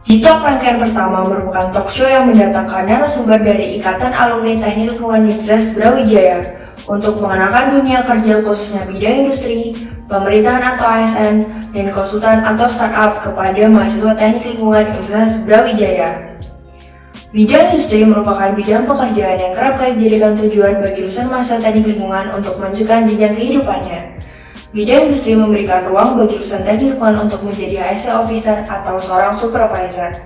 Jitok rangkaian pertama merupakan talk show yang mendatangkan narasumber dari Ikatan Alumni Teknik Lingkungan Universitas Brawijaya untuk mengenalkan dunia kerja khususnya bidang industri, pemerintahan atau ASN, dan konsultan atau startup kepada mahasiswa Teknik Lingkungan Universitas Brawijaya. Bidang industri merupakan bidang pekerjaan yang kerap kali dijadikan tujuan bagi lulusan mahasiswa Teknik Lingkungan untuk melanjutkan jenjang kehidupannya. Bidang industri memberikan ruang bagi lulusan teknik lingkungan untuk menjadi HSE officer atau seorang supervisor.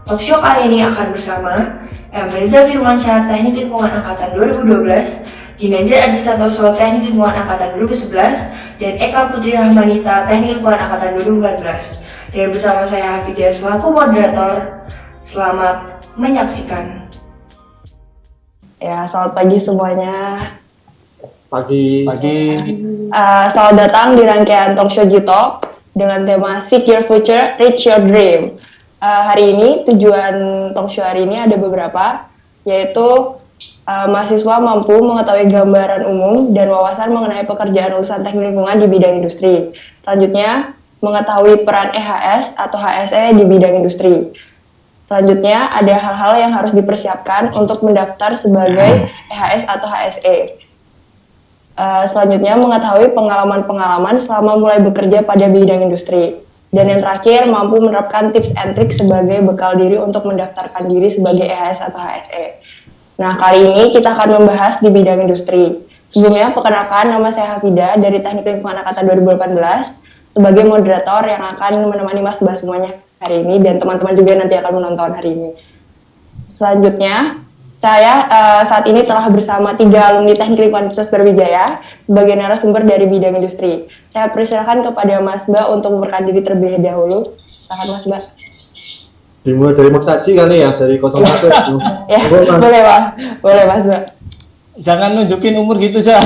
Talk show kali ini akan bersama M. Reza Firmansyah, Teknik Lingkungan Angkatan 2012, Ginanjar Aji Santoso, Teknik Lingkungan Angkatan 2011, dan Eka Putri Rahmanita, Teknik Lingkungan Angkatan 2014. Dan bersama saya Hafidah selaku moderator. Selamat menyaksikan. Ya, selamat pagi semuanya. Pagi. Selamat datang di rangkaian Talk Show Jitok dengan tema Seek Your Future, Reach Your Dream. Hari ini tujuan talk show hari ini ada beberapa, yaitu mahasiswa mampu mengetahui gambaran umum dan wawasan mengenai pekerjaan lulusan teknik lingkungan di bidang industri. Selanjutnya, mengetahui peran EHS atau HSE di bidang industri. Selanjutnya, ada hal-hal yang harus dipersiapkan untuk mendaftar sebagai EHS atau HSE. Selanjutnya, mengetahui pengalaman-pengalaman selama mulai bekerja pada bidang industri. Dan yang terakhir, mampu menerapkan tips and trik sebagai bekal diri untuk mendaftarkan diri sebagai EHS atau HSE. Nah, kali ini kita akan membahas di bidang industri. Sebelumnya, perkenalkan, nama saya Hafidah dari Teknik Lingkungan Angkatan 2018 sebagai moderator yang akan menemani Mas Bah semuanya hari ini, dan teman-teman juga nanti akan menonton hari ini. Selanjutnya, saya saat ini telah bersama 3 alumni Teknik Lingkungan Universitas Brawijaya sebagai narasumber dari bidang industri. Saya persilakan kepada Mas Ba untuk memperkenalkan diri terlebih dahulu. Silakan Mas Ba. Dimulai dari Mas Aji kali ya, dari 01. Ya, boleh Pak. Boleh Mas Ba. Jangan nunjukin umur gitu, Sah.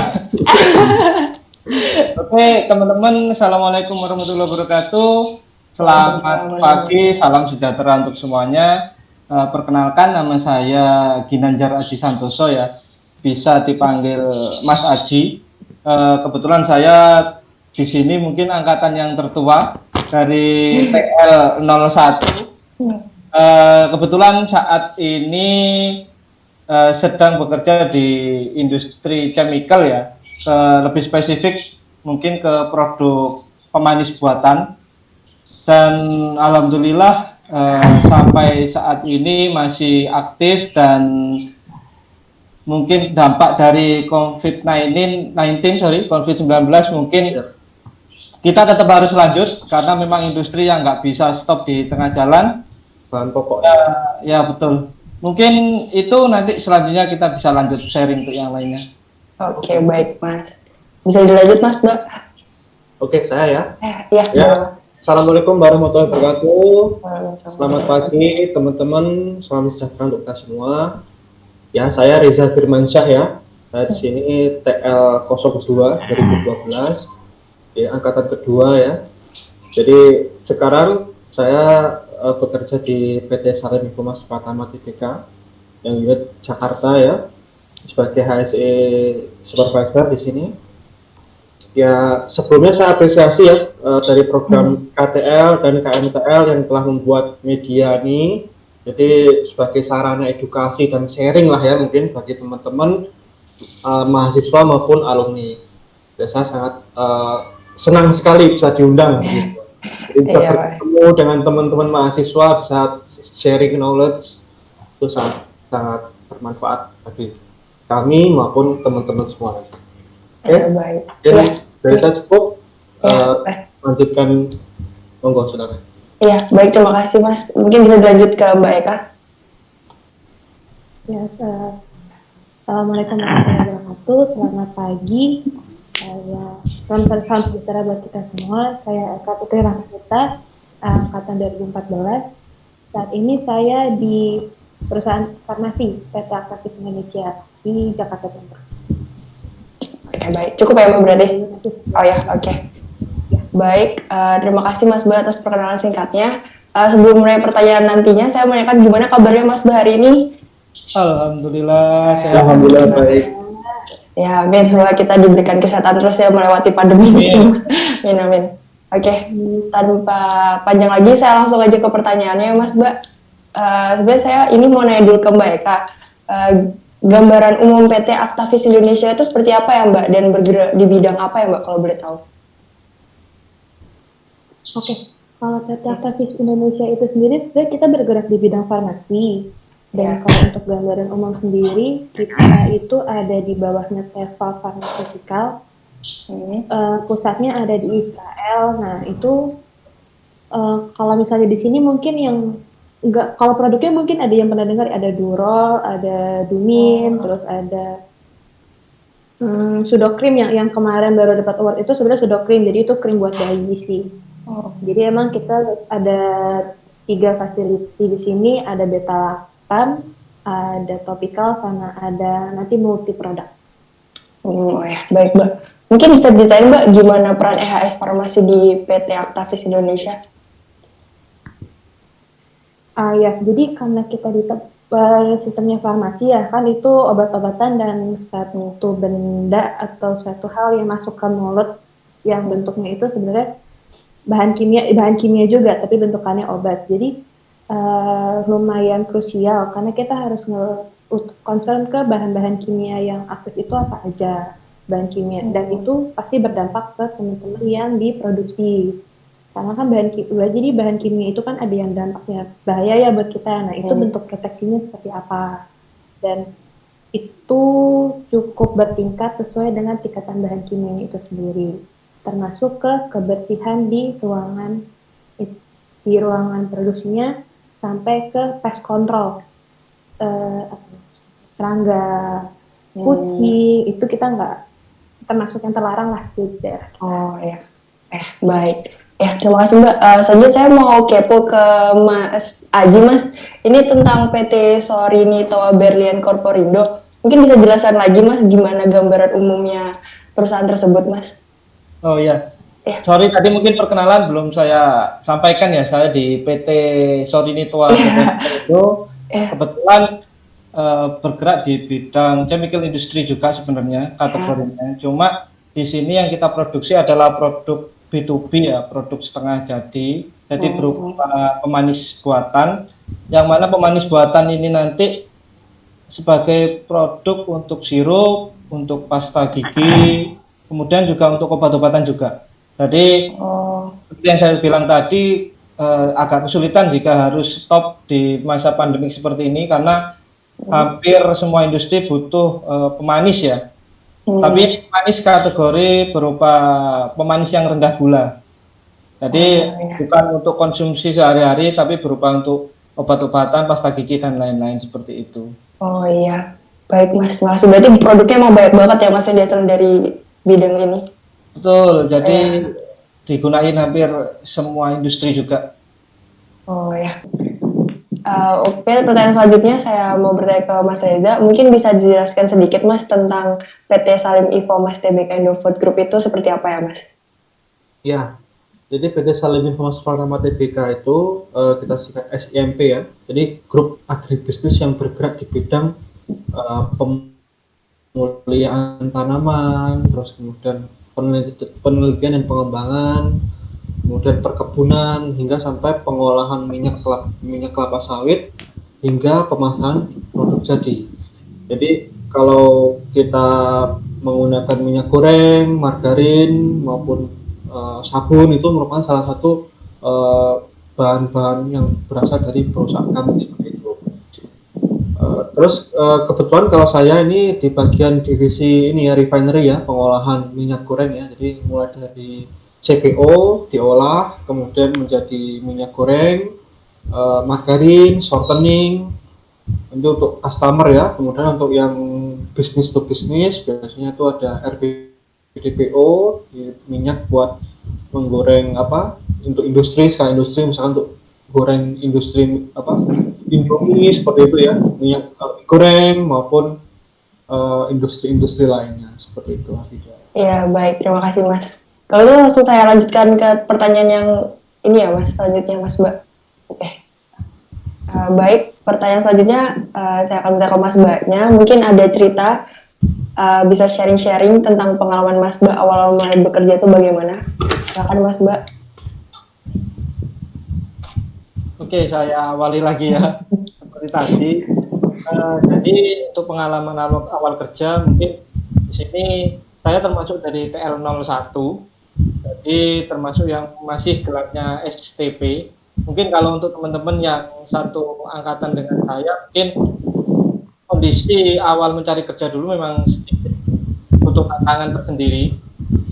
Oke, teman-teman, Assalamualaikum warahmatullahi wabarakatuh. Selamat pagi, salam sejahtera untuk semuanya. Perkenalkan, nama saya Ginanjar Aji Santoso ya, bisa dipanggil Mas Aji. Kebetulan saya di sini mungkin angkatan yang tertua dari TL 01. Kebetulan saat ini sedang bekerja di industri chemical ya, lebih spesifik mungkin ke produk pemanis buatan, dan alhamdulillah sampai saat ini masih aktif, dan mungkin dampak dari COVID-19 mungkin kita tetap harus lanjut karena memang industri yang nggak bisa stop di tengah jalan. Bahan pokok. Ya betul. Mungkin itu nanti selanjutnya kita bisa lanjut sharing untuk yang lainnya. Oke, baik Mas. Bisa dilanjut Mas Ba? Oke, saya ya. Ya. Assalamualaikum warahmatullahi wabarakatuh. Selamat pagi teman-teman, salam sejahtera untuk kita semua. Ya, saya Reza Firmansyah ya. Saya di sini TL 02 2012 di angkatan kedua ya. Jadi sekarang saya bekerja di PT Salim Informasi Pratama Tbk yang unit Jakarta ya, sebagai HSE supervisor di sini. Ya, sebelumnya saya apresiasi ya dari program KTL dan KMTL yang telah membuat media ini jadi sebagai sarana edukasi dan sharing lah ya, mungkin bagi teman-teman mahasiswa maupun alumni. Dan saya sangat senang sekali bisa diundang gitu. Jadi bisa bertemu dengan teman-teman mahasiswa, bisa sharing knowledge, itu sangat bermanfaat bagi kami maupun teman-teman semua. Oke, baik. Jadi dari saya cukup lanjutkan, monggo silakan. Iya, baik, terima kasih Mas. Mungkin bisa dilanjut ke Mbak Eka. Ya, Assalamualaikum warahmatullahi wabarakatuh. Selamat pagi. Salam sejahtera buat kita semua. Saya Eka Putri Rahmanita, angkatan 2014. Saat ini saya di perusahaan farmasi PT Aktif Indonesia di Jakarta Timur. Oke, baik. Cukup ya Mbak berarti? Oh ya, oke. Baik, terima kasih Mas Ba atas perkenalan singkatnya. Sebelum mulai pertanyaan nantinya, saya menanyakan gimana kabarnya Mas Ba hari ini? Alhamdulillah, saya Alhamdulillah baik. Ya, amin. Semoga kita diberikan kesehatan terus ya melewati pandemi ini. Amin, amin. Oke, tanpa panjang lagi, saya langsung aja ke pertanyaannya, Mas Mbak. Sebenarnya saya ini mau nanya dulu ke Mbak Eka. Gambaran umum PT Aktavis Indonesia itu seperti apa ya Mbak? Dan bergerak di bidang apa ya Mbak kalau boleh tahu? Oke, kalau PT Aktavis Indonesia itu sendiri sebenarnya kita bergerak di bidang farmasi. Dan kalau untuk gambaran umum sendiri, kita itu ada di bawahnya Teva Pharmaceutical. Pusatnya ada di Israel. Nah, itu kalau misalnya di sini mungkin yang enggak, kalau produknya mungkin ada yang pernah dengar, ada Durol, ada Dumin, terus ada Sudokrim yang kemarin baru dapat award itu sebenarnya Sudokrim, jadi itu krim buat bayi sih. Jadi emang kita ada 3 fasiliti di sini, ada beta-lactam, ada topikal, sama ada nanti multi produk. Oh ya, baik Mbak. Mungkin bisa diceritain Mbak gimana peran EHS Farmasi di PT Aktavis Indonesia? Ya, jadi karena kita di sistemnya farmasi ya, kan itu obat-obatan dan satu benda atau satu hal yang masuk ke mulut yang bentuknya itu sebenarnya bahan kimia juga, tapi bentukannya obat. Jadi lumayan krusial karena kita harus concern ke bahan-bahan kimia yang aktif itu apa aja bahan kimia, dan itu pasti berdampak ke teman-teman yang diproduksi. Karena kan bahan kimia itu kan ada yang dampaknya bahaya ya buat kita. Nah, itu bentuk proteksinya seperti apa. Dan itu cukup bertingkat sesuai dengan tingkatan bahan kimia itu sendiri. Termasuk ke kebersihan di ruangan produksinya sampai ke pest control. Serangga, kucing, itu kita nggak termasuk yang terlarang lah di daerah kita. Oh ya, baik. Ya, terima kasih Mbak. Selanjutnya saya mau kepo ke Mas Aji Mas. Ini tentang PT Sorini Toa Berlian Corporindo. Mungkin bisa jelaskan lagi Mas gimana gambaran umumnya perusahaan tersebut Mas? Oh iya. Sorry tadi mungkin perkenalan belum saya sampaikan ya. Saya di PT Sorini Toa Berlian Corporindo. Kebetulan bergerak di bidang chemical industry juga sebenarnya kategorinya. Cuma di sini yang kita produksi adalah produk B2B ya, produk setengah jadi berupa pemanis buatan, yang mana pemanis buatan ini nanti sebagai produk untuk sirup, untuk pasta gigi, kemudian juga untuk obat-obatan juga. Jadi seperti yang saya bilang tadi, agak kesulitan jika harus stop di masa pandemik seperti ini karena hampir semua industri butuh pemanis ya. Tapi pemanis kategori berupa pemanis yang rendah gula. Jadi bukan untuk konsumsi sehari-hari, tapi berupa untuk obat-obatan, pasta gigi dan lain-lain seperti itu. Oh iya, baik Mas. Masih berarti produknya mau banyak banget ya Mas yang dihasil dari bidang ini. Betul. Jadi digunain hampir semua industri juga. Oh ya. Oke, pertanyaan selanjutnya saya mau bertanya ke Mas Reza. Mungkin bisa dijelaskan sedikit Mas tentang PT Salim Info Mas Tbk Indofood Group itu seperti apa ya Mas? Ya, jadi PT Salim Info Mas Tbk itu kita singkat SIMP ya. Jadi grup agribisnis yang bergerak di bidang pemulihan tanaman, terus kemudian penelitian dan pengembangan, kemudian perkebunan hingga sampai pengolahan minyak kelapa sawit hingga pemasaran produk jadi. Jadi kalau kita menggunakan minyak goreng, margarin maupun sabun itu merupakan salah satu bahan-bahan yang berasal dari perusahaan kami seperti itu. Terus kebetulan kalau saya ini di bagian divisi ini ya, refinery ya, pengolahan minyak goreng ya. Jadi mulai dari CPO diolah, kemudian menjadi minyak goreng, margarin, shortening, itu untuk customer ya. Kemudian untuk yang bisnis to bisnis, biasanya itu ada RBDPO, minyak buat menggoreng untuk industri, skala industri, misalkan untuk goreng industri Indomie seperti itu ya, minyak goreng maupun industri-industri lainnya seperti itu. Iya, baik, terima kasih Mas. Kalau itu langsung saya lanjutkan ke pertanyaan yang ini ya Mas, selanjutnya Mas Mbak. Oke. Baik, pertanyaan selanjutnya saya akan minta ke Mas Mbaknya. Mungkin ada cerita, bisa sharing-sharing tentang pengalaman Mas Mbak awal mulai bekerja itu bagaimana? Silakan Mas Mbak. Oke, saya awali lagi ya. Seperti tadi, jadi untuk pengalaman awal kerja mungkin di sini saya termasuk dari TL01, jadi termasuk yang masih gelarnya STP. Mungkin kalau untuk teman-teman yang satu angkatan dengan saya, mungkin kondisi awal mencari kerja dulu memang sedikit butuh tantangan tersendiri.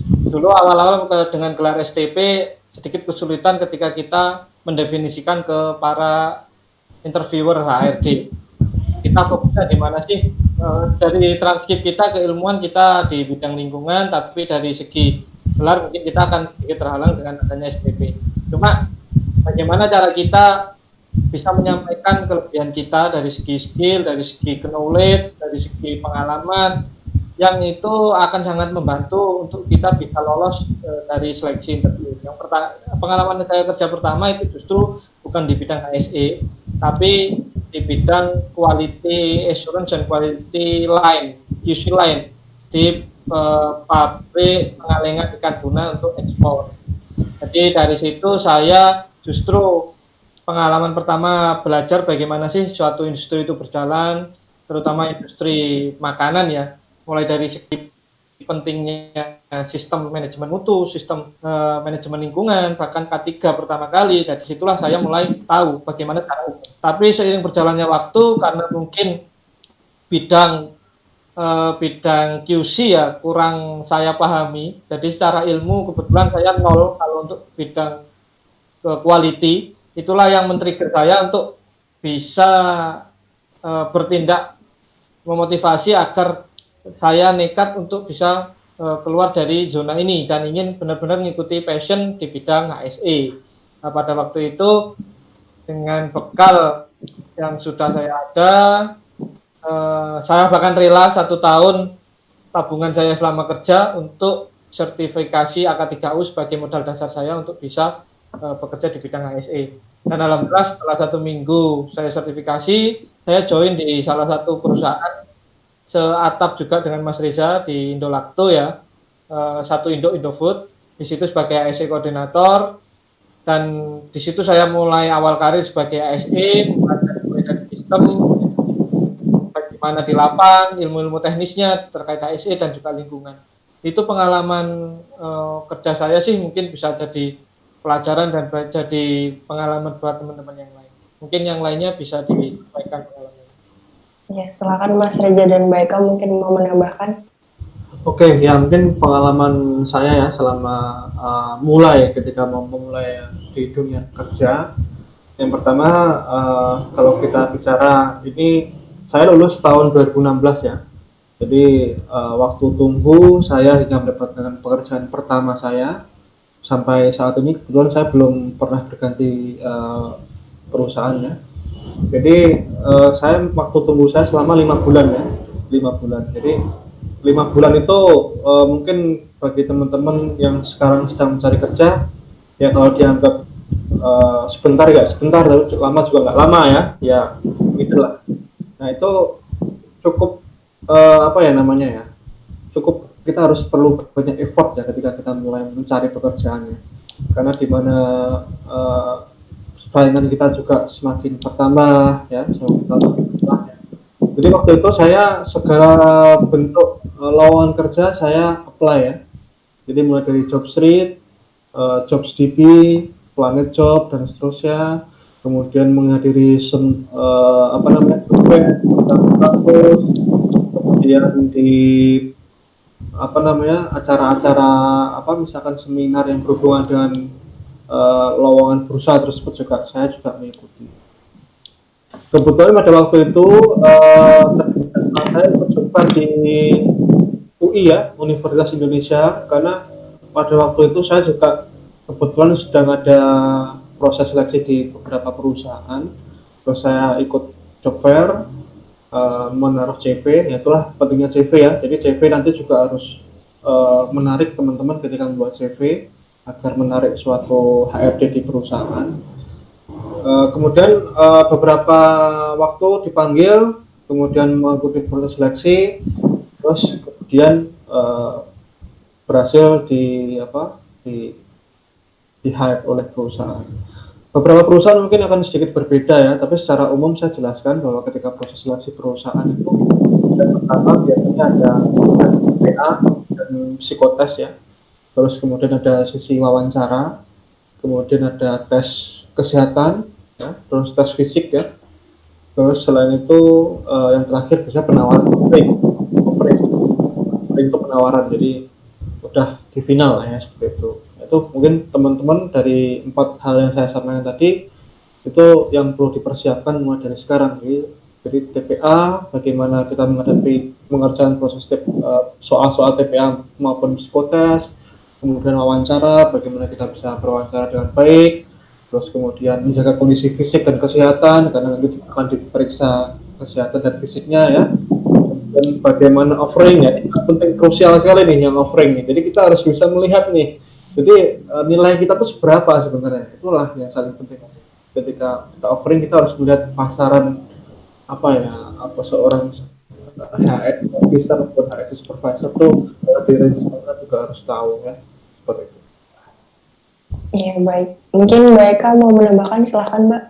Dulu awal-awal dengan gelar STP sedikit kesulitan ketika kita mendefinisikan ke para interviewer HRD. Kita fokusnya di mana sih? Dari transkrip kita, keilmuan kita di bidang lingkungan, tapi dari segi gelar mungkin kita akan sedikit terhalang dengan adanya STP. Cuma bagaimana cara kita bisa menyampaikan kelebihan kita dari segi skill, dari segi knowledge, dari segi pengalaman, yang itu akan sangat membantu untuk kita bisa lolos dari seleksi interview. Yang pengalaman saya kerja pertama itu justru bukan di bidang HSE, tapi di bidang quality assurance dan quality line, QC line di pabrik pengalengan ikan tuna untuk ekspor. Jadi dari situ saya justru pengalaman pertama belajar bagaimana sih suatu industri itu berjalan, terutama industri makanan ya, mulai dari segi pentingnya sistem manajemen mutu, sistem manajemen lingkungan, bahkan K3 pertama kali. Dari situlah saya mulai tahu bagaimana cara umum. Tapi seiring berjalannya waktu, karena mungkin bidang QC ya kurang saya pahami, jadi secara ilmu kebetulan saya nol kalau untuk bidang quality. Itulah yang men-trigger saya untuk bisa bertindak memotivasi agar saya nekat untuk bisa keluar dari zona ini dan ingin benar-benar mengikuti passion di bidang HSE. Nah, pada waktu itu dengan bekal yang sudah saya ada, saya bahkan rela 1 tahun tabungan saya selama kerja untuk sertifikasi AK3U sebagai modal dasar saya untuk bisa bekerja di bidang HSE. Dan alhamdulillah setelah 1 minggu saya sertifikasi, saya join di salah satu perusahaan seatap juga dengan Mas Reza di Indolacto ya, satu Indofood. Di situ sebagai ASE koordinator, dan di situ saya mulai awal karir sebagai ASE, mulai dari sistem, bagaimana di lapang, ilmu-ilmu teknisnya terkait ASE dan juga lingkungan. Itu pengalaman kerja saya sih, mungkin bisa jadi pelajaran dan jadi pengalaman buat teman-teman yang lain. Mungkin yang lainnya bisa disampaikan pengalaman. Ya, silakan Mas Reza dan Mbak Eka mungkin mau menambahkan. Oke, ya mungkin pengalaman saya ya selama mulai ketika mau memulai di dunia kerja. Yang pertama, kalau kita bicara ini, saya lulus tahun 2016 ya. Jadi waktu tunggu saya hingga mendapatkan pekerjaan pertama saya sampai saat ini kebetulan saya belum pernah berganti perusahaannya. Jadi saya waktu tunggu saya selama 5 bulan ya, 5 bulan. Jadi 5 bulan itu mungkin bagi teman-teman yang sekarang sedang mencari kerja, ya kalau dianggap sebentar ya sebentar, lama juga nggak lama ya gitulah. Nah itu cukup cukup kita harus perlu banyak effort ya ketika kita mulai mencari pekerjaannya, karena di mana saingan kita juga semakin bertambah ya, Jadi waktu itu saya segala bentuk lowongan kerja saya apply ya. Jadi mulai dari Jobstreet, JobsDB, Planet Job dan seterusnya. Kemudian menghadiri kemudian di acara-acara misalkan seminar yang berhubungan dengan lowongan bursa tersebut juga saya juga mengikuti. Kebetulan pada waktu itu saya berjumpa di UI ya, Universitas Indonesia, karena pada waktu itu saya juga kebetulan sedang ada proses seleksi di beberapa perusahaan. Terus saya ikut job fair, menaruh CV, ya itulah pentingnya CV ya. Jadi CV nanti juga harus menarik teman-teman ketika membuat CV agar menarik suatu HRD di perusahaan. Kemudian beberapa waktu dipanggil, kemudian mengikuti proses seleksi, terus kemudian berhasil di hire oleh perusahaan. Beberapa perusahaan mungkin akan sedikit berbeda ya, tapi secara umum saya jelaskan bahwa ketika proses seleksi perusahaan itu yang pertama biasanya ada TPA dan psikotes ya, terus kemudian ada sesi wawancara, kemudian ada tes kesehatan, ya, terus tes fisik ya, terus selain itu yang terakhir bisa penawaran offering itu penawaran, jadi udah di final lah ya seperti itu. Itu mungkin teman-teman dari 4 hal yang saya sampaikan tadi itu yang perlu dipersiapkan mulai dari sekarang. Jadi TPA, bagaimana kita mengerjakan proses soal-soal TPA maupun psikotes, kemudian wawancara, bagaimana kita bisa berwawancara dengan baik, terus kemudian menjaga kondisi fisik dan kesehatan karena nanti akan diperiksa kesehatan dan fisiknya ya. Dan bagaimana offering ya, ini penting, krusial sekali nih yang offering nih. Jadi kita harus bisa melihat nih, jadi nilai kita tuh seberapa sebenarnya, itulah yang saling penting. Ketika kita offering kita harus melihat pasaran apa seorang HS officer ataupun HS supervisor tuh di range mana juga harus tahu ya, seperti itu. Iya, baik. Mungkin Mbak Eka mau menambahkan, silahkan Mbak.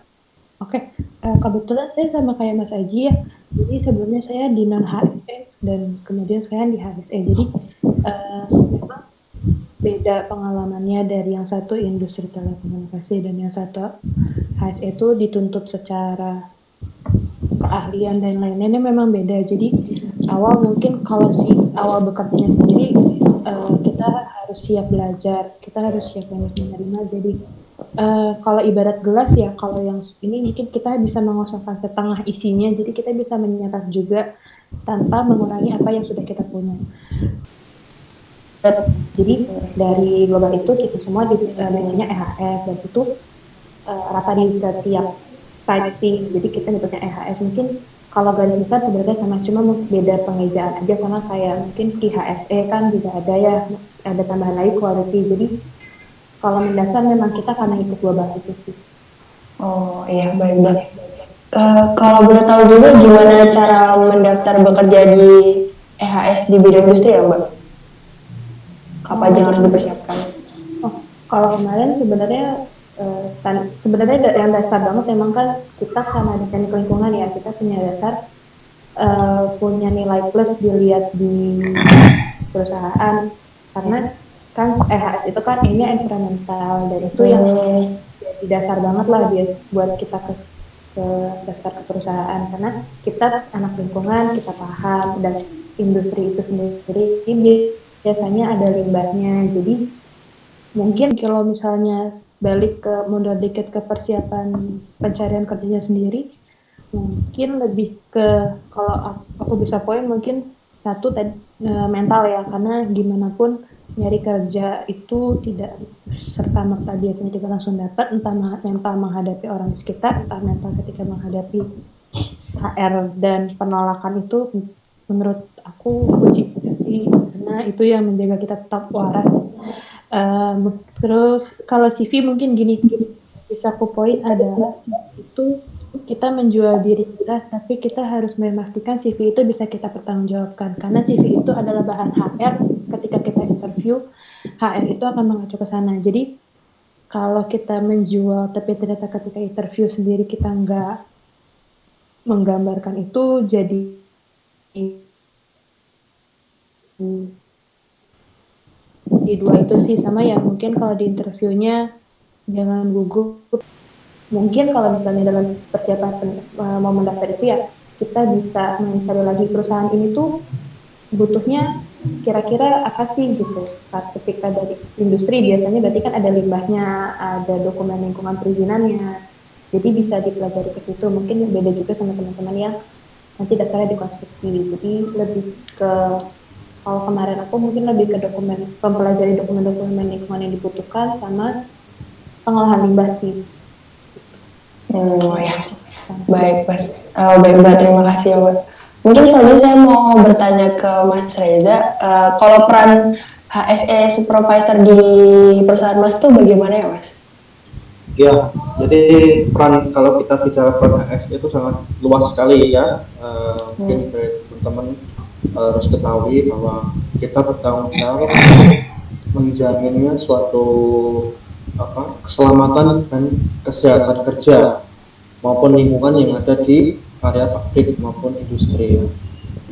Oke, kebetulan saya sama kayak Mas Aji ya. Jadi sebelumnya saya di non HSE dan kemudian sekarang di HSE. Jadi memang beda pengalamannya dari yang satu industri telekomunikasi dan yang satu HSE itu dituntut secara keahlian dan lain-lainnya memang beda. Jadi mungkin kalau awal bekerjanya sendiri kita harus siap belajar, kita harus siap menerima. Jadi kalau ibarat gelas ya, kalau yang ini mungkin kita bisa mengosongkan setengah isinya, jadi kita bisa menyerap juga tanpa mengurangi apa yang sudah kita punya. Jadi dari global itu kita semua biasanya EHS dan itu rata di setiap site sih. Jadi kita nyebutnya EHS. Mungkin kalau garis besar sebenarnya sama, cuma beda pengejaan aja, karena kayak mungkin di HSE kan juga ada ya, ada tambahan lagi quality. Jadi kalau mendasar memang kita karena ikut global itu sih. Oh iya, baik. Kalau boleh tahu juga gimana cara mendaftar bekerja di EHS di bidang industri ya Mbak? Apa aja yang harus dipersiapkan? Kalau kemarin sebenarnya yang dasar banget memang kan kita karena ada teknik lingkungan ya, kita punya dasar punya nilai plus dilihat di perusahaan, karena kan EHS itu kan ini environmental dan itu yang jadi dasar banget lah buat kita ke daftar ke perusahaan, karena kita anak lingkungan, kita paham, dan industri itu sendiri biasanya ada limbahnya. Jadi mungkin kalau misalnya balik ke mundur dikit ke persiapan pencarian kerjanya sendiri, mungkin lebih ke, kalau aku bisa poin mungkin satu mental ya, karena gimana pun nyari kerja itu tidak serta-merta biasanya kita langsung dapat, entah mental menghadapi orang di sekitar, entah mental ketika menghadapi HR dan penolakan. Itu menurut aku kunci sih, karena itu yang menjaga kita tetap waras. Terus kalau CV mungkin gini bisa aku poin adalah CV itu kita menjual diri kita, tapi kita harus memastikan CV itu bisa kita pertanggungjawabkan, karena CV itu adalah bahan HR. Ketika kita interview, HR itu akan mengacu ke sana. Jadi kalau kita menjual tapi ternyata ketika interview sendiri kita nggak menggambarkan itu, jadi di dua itu sih sama ya. Mungkin kalau di interviewnya jangan gugup. Mungkin kalau misalnya dalam persiapan mau mendaftar itu ya, kita bisa mencari lagi perusahaan ini tuh butuhnya kira-kira apa sih gitu. Sertifikat dari industri biasanya berarti kan ada limbahnya, ada dokumen lingkungan perizinannya, jadi bisa dipelajari ke situ. Mungkin beda juga sama teman-teman yang nanti daftarnya di konstruksi. Jadi lebih ke, kalau kemarin aku mungkin lebih ke mempelajari dokumen-dokumen lingkungan yang dibutuhkan sama pengolahan limbah sih. Oh ya, baik Mas. Baik Mbak, terima kasih ya Mbak. Mungkin selanjutnya saya mau bertanya ke Mas Reza, kalau peran HSE supervisor di perusahaan Mas itu bagaimana ya Mas? Ya, jadi peran, kalau kita bicara peran HSE itu sangat luas sekali ya. Mungkin teman-teman harus ketahui bahwa kita bertanggung jawab menjaminnya suatu keselamatan dan kesehatan kerja maupun lingkungan yang ada di area pabrik maupun industri ya.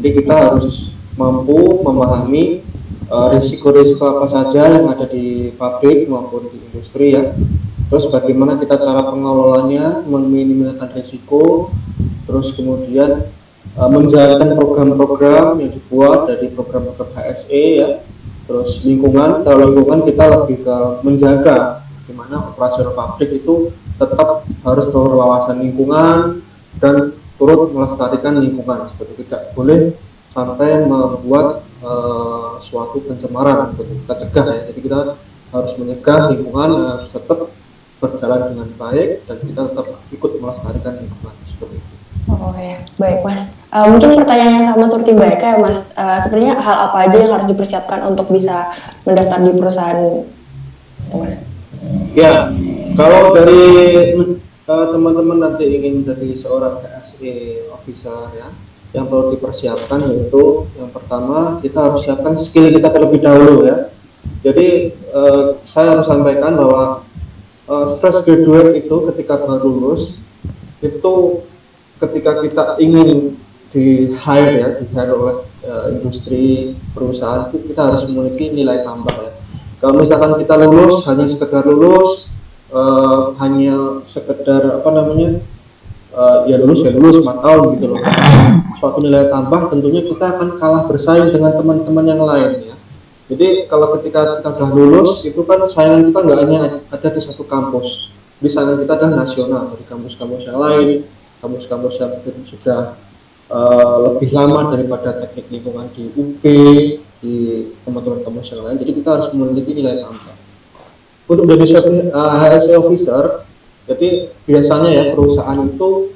Jadi kita harus mampu memahami risiko-risiko apa saja yang ada di pabrik maupun di industri ya. Terus bagaimana kita cara pengelolanya, meminimalkan risiko, terus kemudian menjalankan program-program yang dibuat dari program-program HSE ya. Terus lingkungan, kalau lingkungan kita lebih ke menjaga di mana operasional pabrik itu tetap harus berwawasan lingkungan dan turut melestarikan lingkungan, seperti tidak boleh sampai membuat suatu pencemaran, seperti kita cegah ya. Jadi kita harus mencegah lingkungan harus tetap berjalan dengan baik dan kita tetap ikut melestarikan lingkungan seperti itu. Oh ya, baik Mas. Mungkin pertanyaannya sama seperti Mbak Eka ya Mas. Sebenarnya hal apa aja yang harus dipersiapkan untuk bisa mendaftar di perusahaan itu Mas? Ya, kalau dari teman-teman nanti ingin menjadi seorang HSE officer ya, yang perlu dipersiapkan yaitu yang pertama kita harus siapkan skill kita terlebih dahulu ya. Jadi saya harus sampaikan bahwa fresh graduate itu ketika baru lulus itu ketika kita ingin di hire oleh industri perusahaan itu kita harus memiliki nilai tambah ya. Kalau misalkan kita lulus hanya sekedar lulus hanya sekedar ya lulus 4 tahun gitu loh, suatu nilai tambah tentunya kita akan kalah bersaing dengan teman-teman yang lain ya. Jadi kalau ketika kita sudah lulus itu kan saingan kita nggak hanya ada di satu kampus, di saingan kita adalah nasional dari kampus-kampus yang lain, kampus-kampus yang sudah lebih lama daripada teknik lingkungan di UP, di teman-teman kampus yang lain. Jadi kita harus memiliki nilai tambah. Untuk menjadi HSE officer, jadi biasanya ya perusahaan itu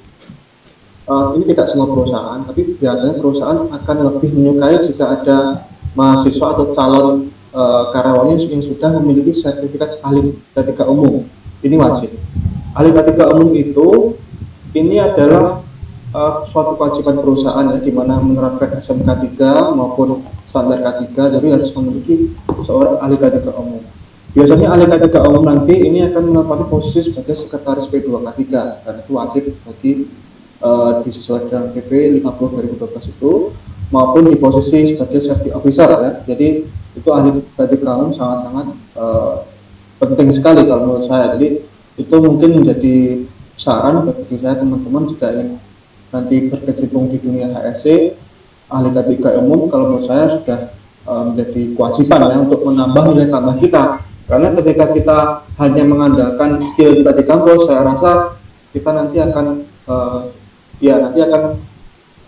ini tidak semua perusahaan, tapi biasanya perusahaan akan lebih menyukai jika ada mahasiswa atau calon karyawannya yang sudah memiliki sertifikat ahli K3 umum. Ini wajib. Ahli K3 umum itu ini adalah suatu kewajiban perusahaan ya, di mana menerapkan SMK 3 maupun standar K3, jadi harus memiliki seorang ahli K3 umum. Biasanya ahli K3 umum nanti ini akan menempati posisi sebagai sekretaris P2 K3 dan itu wajib bagi disesuaikan PP 50 2012 itu, maupun di posisi sebagai safety officer ya. Jadi itu ahli K3 umum sangat-sangat penting sekali kalau menurut saya. Jadi itu mungkin menjadi saran bagi saya teman-teman jika ingin nanti berkecimpung di dunia HSE, ahli K3 umum kalau menurut saya sudah menjadi kewajiban ya untuk menambah nilai tambah kita. Karena ketika kita hanya mengandalkan skill kita di kampus, saya rasa kita nanti akan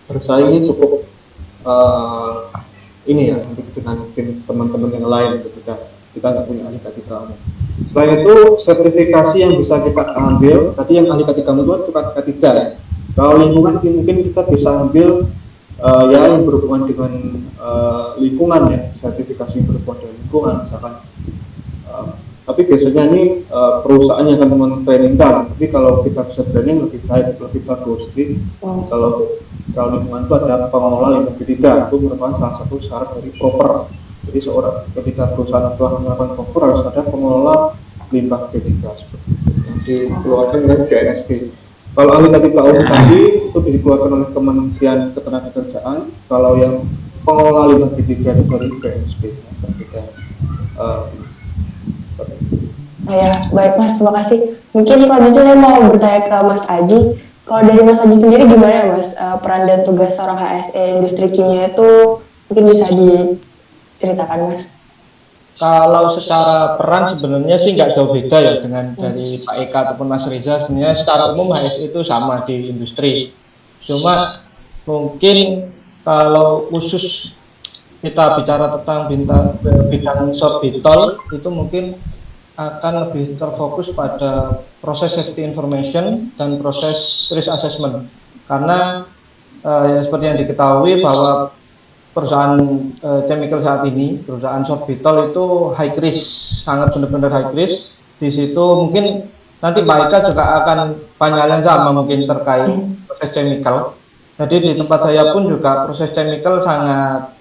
bersaingnya cukup ini ya nanti dengan teman-teman yang lain ketika kita nggak punya ahli K3 umum. Selain itu sertifikasi yang bisa kita ambil tadi yang ahli K3 umum itu K3 ya. Kalau lingkungan mungkin kita bisa ambil ya yang berhubungan dengan lingkungan ya, sertifikasi yang berhubungan dengan lingkungan misalkan. Tapi biasanya ini perusahaan yang akan men-trainingkan. Tapi kalau kita bisa training lebih baik, lebih bagus. Jadi kalau lingkungan itu ada pengelola limbah B3 itu merupakan salah satu syarat dari proper. Jadi ketika perusahaan telah melakukan proper harus ada pengelola limbah B3 seperti itu yang dikeluarkan oleh BNSB. Kalau ahli K3 umum tadi itu dikeluarkan oleh Kementerian Ketenagakerjaan. Kalau yang pengelola limbah B3 itu dari BNSB. Ya, baik Mas, terima kasih. Mungkin selanjutnya saya mau bertanya ke Mas Aji. Kalau dari Mas Aji sendiri gimana ya Mas, peran dan tugas seorang HSE industri kimia itu mungkin bisa diceritakan Mas? Kalau secara peran sebenarnya sih nggak jauh beda ya dengan dari Pak Eka ataupun Mas Reza. Sebenarnya secara umum HSE itu sama di industri. Cuma mungkin kalau khusus kita bicara tentang bidang sorbitol itu mungkin akan lebih terfokus pada proses safety information dan proses risk assessment. Karena ya seperti yang diketahui bahwa perusahaan chemical saat ini, perusahaan sorbitol itu high risk, sangat benar-benar high risk. Di situ mungkin nanti Pak Eka juga akan panjangnya sama mungkin terkait proses chemical. Jadi di tempat saya pun juga proses chemical sangat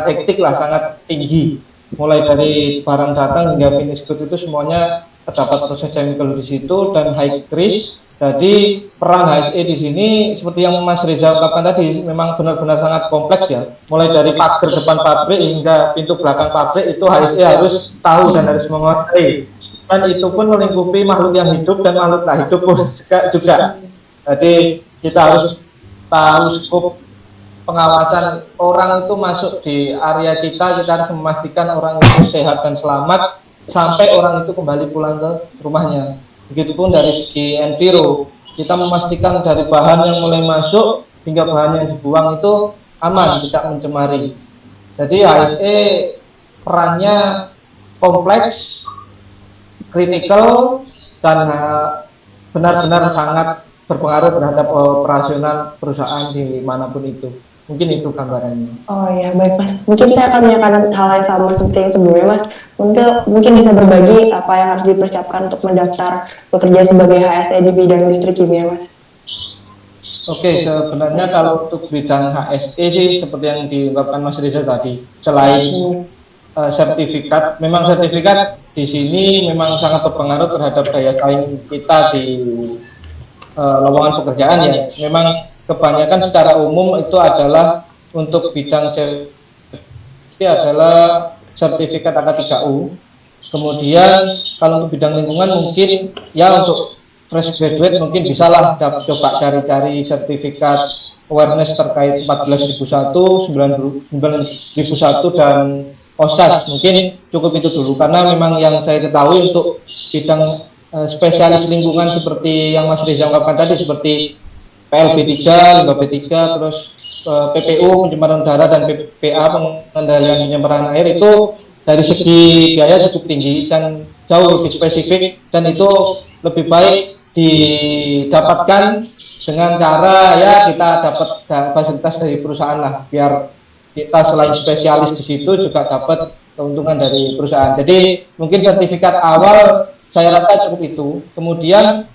hektik lah, sangat tinggi. Mulai dari barang datang hingga finish good itu semuanya terdapat proses chemical di situ dan high risk. Jadi peran HSE di sini seperti yang Mas Reza ungkapkan tadi memang benar-benar sangat kompleks ya. Mulai dari pagar depan pabrik hingga pintu belakang pabrik itu HSE harus tahu dan harus menguasai. Dan itu pun melingkupi makhluk yang hidup dan makhluk tak hidup pun juga. Jadi kita harus tahu skop pengawasan orang itu masuk di area kita harus memastikan orang itu sehat dan selamat sampai orang itu kembali pulang ke rumahnya. Begitupun dari segi enviro, kita memastikan dari bahan yang mulai masuk hingga bahan yang dibuang itu aman, tidak mencemari. Jadi HSE perannya kompleks, kritikal, dan benar-benar sangat berpengaruh terhadap operasional perusahaan dimanapun itu. Mungkin itu gambarannya. Oh ya, baik Mas. Mungkin saya akan menanyakan hal yang sama seperti yang sebelumnya Mas. Mungkin bisa berbagi apa yang harus dipersiapkan untuk mendaftar bekerja sebagai HSE di bidang industri kimia Mas. Oke, sebenarnya kalau untuk bidang HSE sih seperti yang diungkapkan Mas Reza tadi, selain sertifikat, memang sertifikat di sini memang sangat berpengaruh terhadap daya saing kita di lowongan pekerjaan ya. Memang kebanyakan secara umum itu adalah untuk bidang safety adalah sertifikat AK3U. Kemudian kalau untuk bidang lingkungan mungkin ya untuk fresh graduate mungkin bisalah coba cari-cari sertifikat awareness terkait 14.001, 9.001 dan OSAS. Mungkin cukup itu dulu karena memang yang saya ketahui untuk bidang spesialis lingkungan seperti yang Mas Reza ungkapkan tadi seperti PLB3, Limbah B3, terus PPU, pencemaran udara, dan PPA, pengendalian pencemaran air itu dari segi biaya cukup tinggi dan jauh lebih spesifik dan itu lebih baik didapatkan dengan cara ya kita dapat fasilitas dari perusahaan lah biar kita selain spesialis di situ juga dapat keuntungan dari perusahaan. Jadi mungkin sertifikat awal saya rasa cukup itu. Kemudian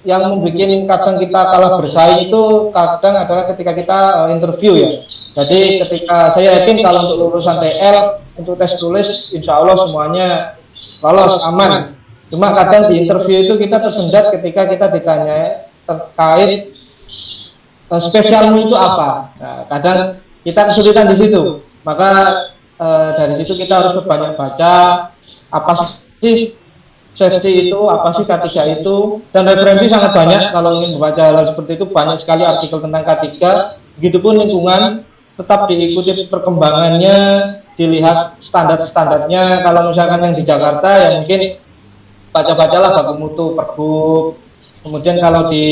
yang membuat kadang kita kalah bersaing itu kadang adalah ketika kita interview ya. Jadi ketika saya yakin kalau untuk lulusan TL untuk tes tulis insya Allah semuanya lolos aman. Cuma kadang di interview itu kita tersendat ketika kita ditanya terkait spesialmu itu apa. Nah, kadang kita kesulitan di situ. Maka dari situ kita harus banyak baca apa sih safety itu, apa sih K3 itu, dan referensi sangat banyak. Kalau ingin membaca hal seperti itu banyak sekali artikel tentang K3. Begitupun lingkungan tetap diikuti perkembangannya, dilihat standar-standarnya. Kalau misalkan yang di Jakarta ya mungkin baca-bacalah baku mutu Pergub. Kemudian kalau di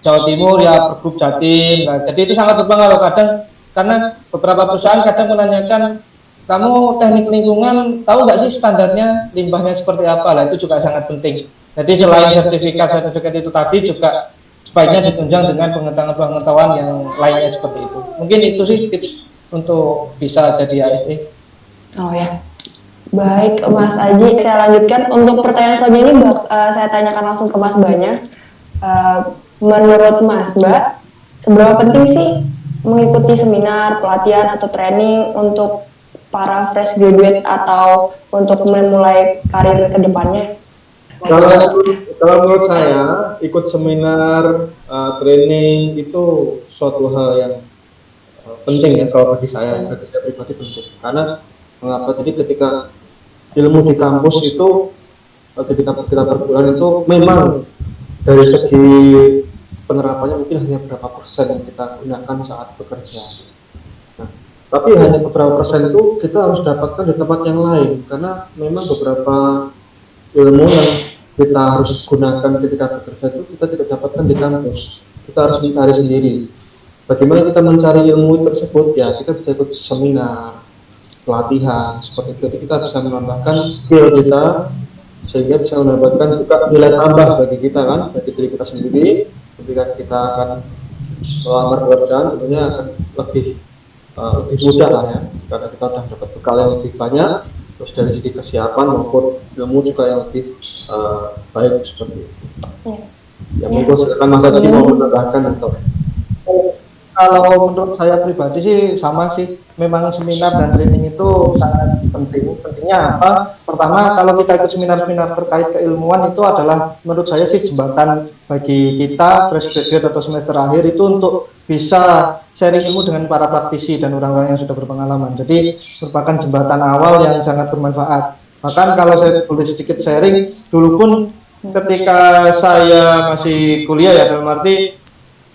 Jawa Timur ya Pergub Jatim. Nah, jadi itu sangat berpengaruh kadang karena beberapa perusahaan kadang menanyakan kamu teknik lingkungan tahu nggak sih standarnya limbahnya seperti apa lah, itu juga sangat penting. Jadi selain sertifikat itu tadi juga sebaiknya ditunjang dengan pengetahuan yang lainnya seperti itu. Mungkin itu sih tips untuk bisa jadi HSE. Oh ya, baik Mas Aji, saya lanjutkan untuk pertanyaan selanjutnya ini saya tanyakan langsung ke Mas Banya. Menurut Mas Mbak, seberapa penting sih mengikuti seminar, pelatihan atau training untuk para fresh graduate atau untuk memulai karir ke depannya? Kalau menurut saya ikut seminar, training itu suatu hal yang penting ya kalau bagi saya pribadi penting. Karena mengapa? Jadi ketika ilmu di kampus itu ketika kita berbulan itu memang dari segi penerapannya mungkin hanya berapa persen yang kita gunakan saat bekerja. Nah, tapi hanya beberapa persen itu kita harus dapatkan di tempat yang lain karena memang beberapa ilmu yang kita harus gunakan ketika bekerja itu kita tidak dapatkan di kampus. Kita harus mencari sendiri. Bagaimana kita mencari ilmu tersebut? Ya kita bisa ikut seminar, pelatihan seperti itu. Jadi kita bisa menambahkan skill kita sehingga bisa mendapatkan juga nilai tambah bagi kita kan, bagi diri kita sendiri. Ketika kita akan melamar pekerjaan tentunya akan lebih mudah lah ya, karena kita sudah dapat bekal yang lebih banyak, terus dari segi kesiapan maupun ilmu juga yang lebih baik seperti itu. Ya monggo silakan Mas Haji mau menambahkan atau Kalau menurut saya pribadi sih sama sih, memang seminar dan training itu sangat penting. Pentingnya apa? Pertama, kalau kita ikut seminar-seminar terkait keilmuan itu adalah menurut saya sih jembatan bagi kita fresh graduate atau semester akhir itu untuk bisa sharing ilmu dengan para praktisi dan orang-orang yang sudah berpengalaman. Jadi merupakan jembatan awal yang sangat bermanfaat. Bahkan kalau saya boleh sedikit sharing, dulu pun ketika saya masih kuliah ya, dalam arti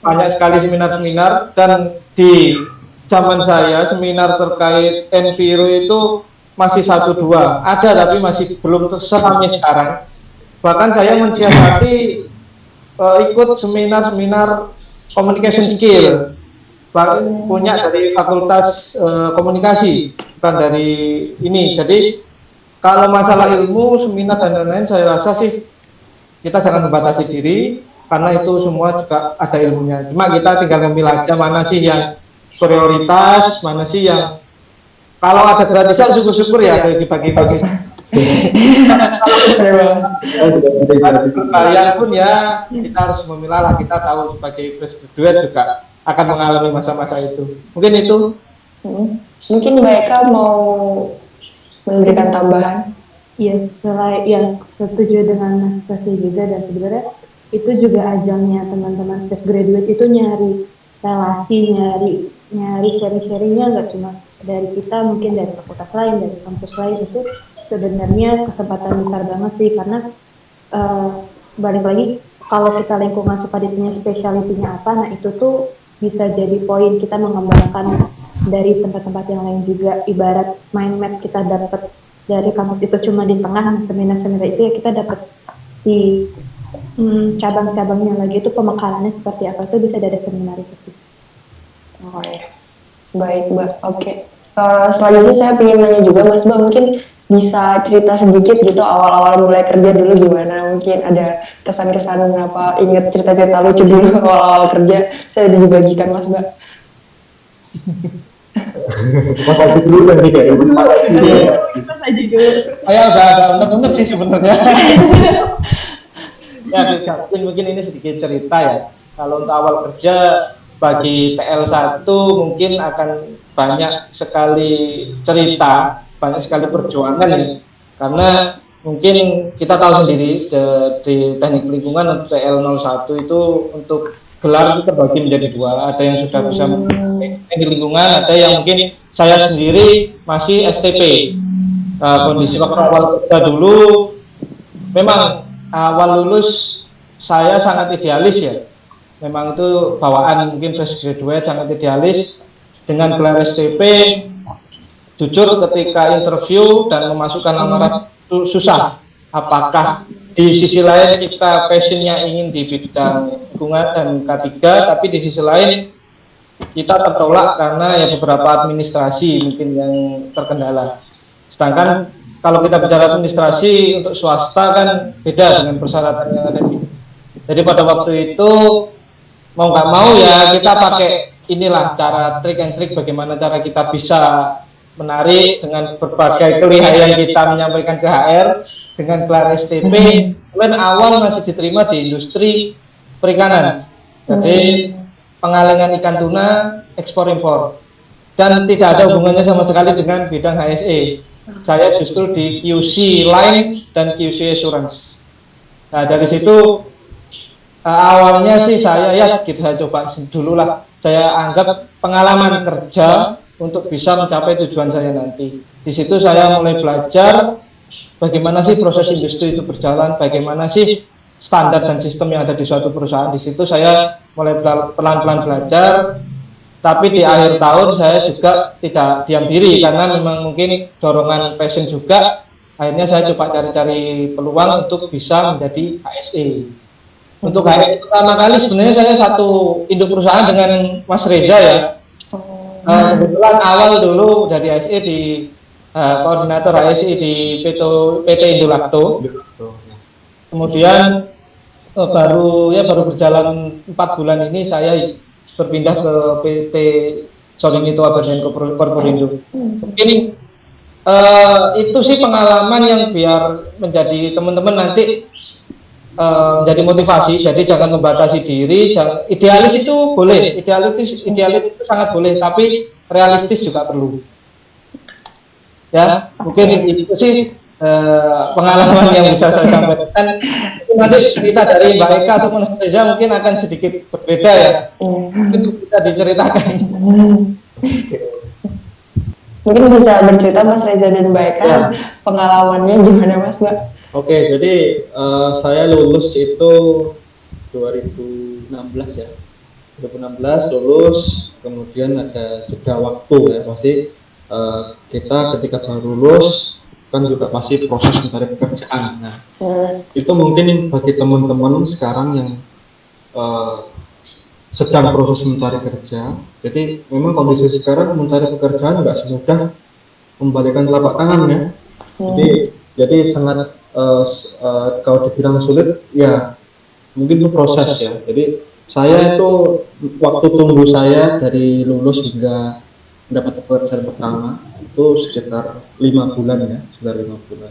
banyak sekali seminar-seminar, dan di zaman saya seminar terkait Enviro itu masih 1-2 ada, tapi masih belum seramai sekarang. Bahkan saya mensiasati ikut seminar-seminar communication skill, bahkan punya dari fakultas komunikasi, bukan dari ini. Jadi kalau masalah ilmu, seminar dan lain-lain, saya rasa sih kita jangan membatasi diri, karena itu semua juga ada ilmunya. Cuma kita tinggal memilah aja mana sih yang prioritas, mana sih yang kalau ada gratisan syukur-syukur ya, kayak dibagi-bagi. Kalian pun ya kita harus memilah lah. Kita tahu sebagai fresh graduate juga akan mengalami masa-masa itu. Mungkin itu. Mungkin Mbak Eka mau memberikan tambahan. Ya, selain yang setuju dengan Mas Fasi juga, dan sebenarnya itu juga ajangnya teman-teman fresh graduate itu nyari relasi, nyari sharing-sharingnya, nggak cuma dari kita, mungkin dari fakultas lain, dari kampus lain. Itu sebenarnya kesempatan besar banget sih, karena balik lagi, kalau kita lingkungan suka punya spesialitinya apa, nah itu tuh bisa jadi poin kita mengembangkan dari tempat-tempat yang lain juga. Ibarat mind map kita dapat dari kampus itu cuma di tengah, seminar-seminar itu ya kita dapat di cabang-cabangnya lagi, itu pemekarannya seperti apa, itu bisa dari seminar itu. Oh ya, baik Mbak. Oke. Selanjutnya saya ingin nanya juga Mas Mbak, mungkin bisa cerita sedikit gitu awal-awal mulai kerja dulu gimana? Mungkin ada kesan-kesan kenapa inget cerita-cerita lucu dulu awal-awal kerja, saya dibagikan Mas Mbak. Mas Aji dulu kan nih kayak Mas Aji dulu. Saya agak unek-unek sih sebenarnya. Ya, mungkin ini sedikit cerita ya. Kalau untuk awal kerja bagi TL1 mungkin akan banyak sekali cerita, banyak sekali perjuangan ya. Karena mungkin kita tahu sendiri di teknik lingkungan untuk TL01 itu untuk gelar itu terbagi menjadi 2. Ada yang sudah bisa teknik lingkungan, ada yang mungkin saya sendiri masih STP. Kondisi waktu awal kerja dulu memang awal lulus saya sangat idealis ya. Memang itu bawaan mungkin fresh graduate sangat idealis dengan gelar STP. Jujur ketika interview dan memasukkan lamaran itu susah. Apakah di sisi lain kita passionnya ingin di bidang lingkungan dan K3, tapi di sisi lain kita tertolak karena ya beberapa administrasi mungkin yang terkendala. Sedangkan kalau kita bicara administrasi untuk swasta kan beda dengan persyaratan yang ada di. Jadi pada waktu itu mau nggak mau ya kita pakai inilah cara trik and trik bagaimana cara kita bisa menarik dengan berbagai kelihayan kita menyampaikan ke HR dengan gelar STP. Kemudian awal masih diterima di industri perikanan. Jadi pengalengan ikan tuna, ekspor impor, dan tidak ada hubungannya sama sekali dengan bidang HSE. Saya justru di QC line dan QC assurance. Nah dari situ awalnya sih saya ya kita coba dulu lah. Saya anggap pengalaman kerja untuk bisa mencapai tujuan saya nanti. Di situ saya mulai belajar bagaimana sih proses industri itu berjalan, bagaimana sih standar dan sistem yang ada di suatu perusahaan. Di situ saya mulai pelan-pelan belajar. Tapi di akhir tahun saya juga tidak diam diri karena memang mungkin dorongan passion juga. Akhirnya saya coba cari-cari peluang untuk bisa menjadi HSE. Untuk HSE pertama kali sebenarnya saya satu induk perusahaan dengan Mas Reza ya. Kebetulan awal dulu dari HSE di koordinator HSE di PT Indolacto. Kemudian baru berjalan 4 bulan ini saya berpindah ke PT Sorinito Aberden Korporindo. Mungkin itu sih pengalaman yang biar menjadi teman-teman nanti menjadi motivasi. Jadi jangan membatasi diri. Idealis itu boleh, idealis itu sangat boleh, tapi realistis juga perlu. Ya, mungkin itu sih pengalaman yang bisa saya sampaikan. Nanti cerita dari Mbak Eka ataupun Reza mungkin akan sedikit berbeda ya. Mungkin bisa diceritakan. Mungkin bisa bercerita Mas Reza dan Mbak Eka pengalamannya gimana Mas Mbak? Oke, jadi saya lulus itu 2016 ya. 2016 lulus, kemudian ada jeda waktu ya, pasti kita ketika baru lulus kan juga pasti proses mencari pekerjaan. Nah, itu mungkin bagi teman-teman sekarang yang sedang proses mencari kerja. Jadi memang kondisi sekarang mencari pekerjaan nggak semudah membalikan telapak tangan ya. Jadi sangat kalau dibilang sulit ya mungkin itu proses ya. Jadi saya itu waktu tunggu saya dari lulus hingga mendapat pekerjaan pertama itu sekitar 5 bulan ya, sekitar 5 bulan.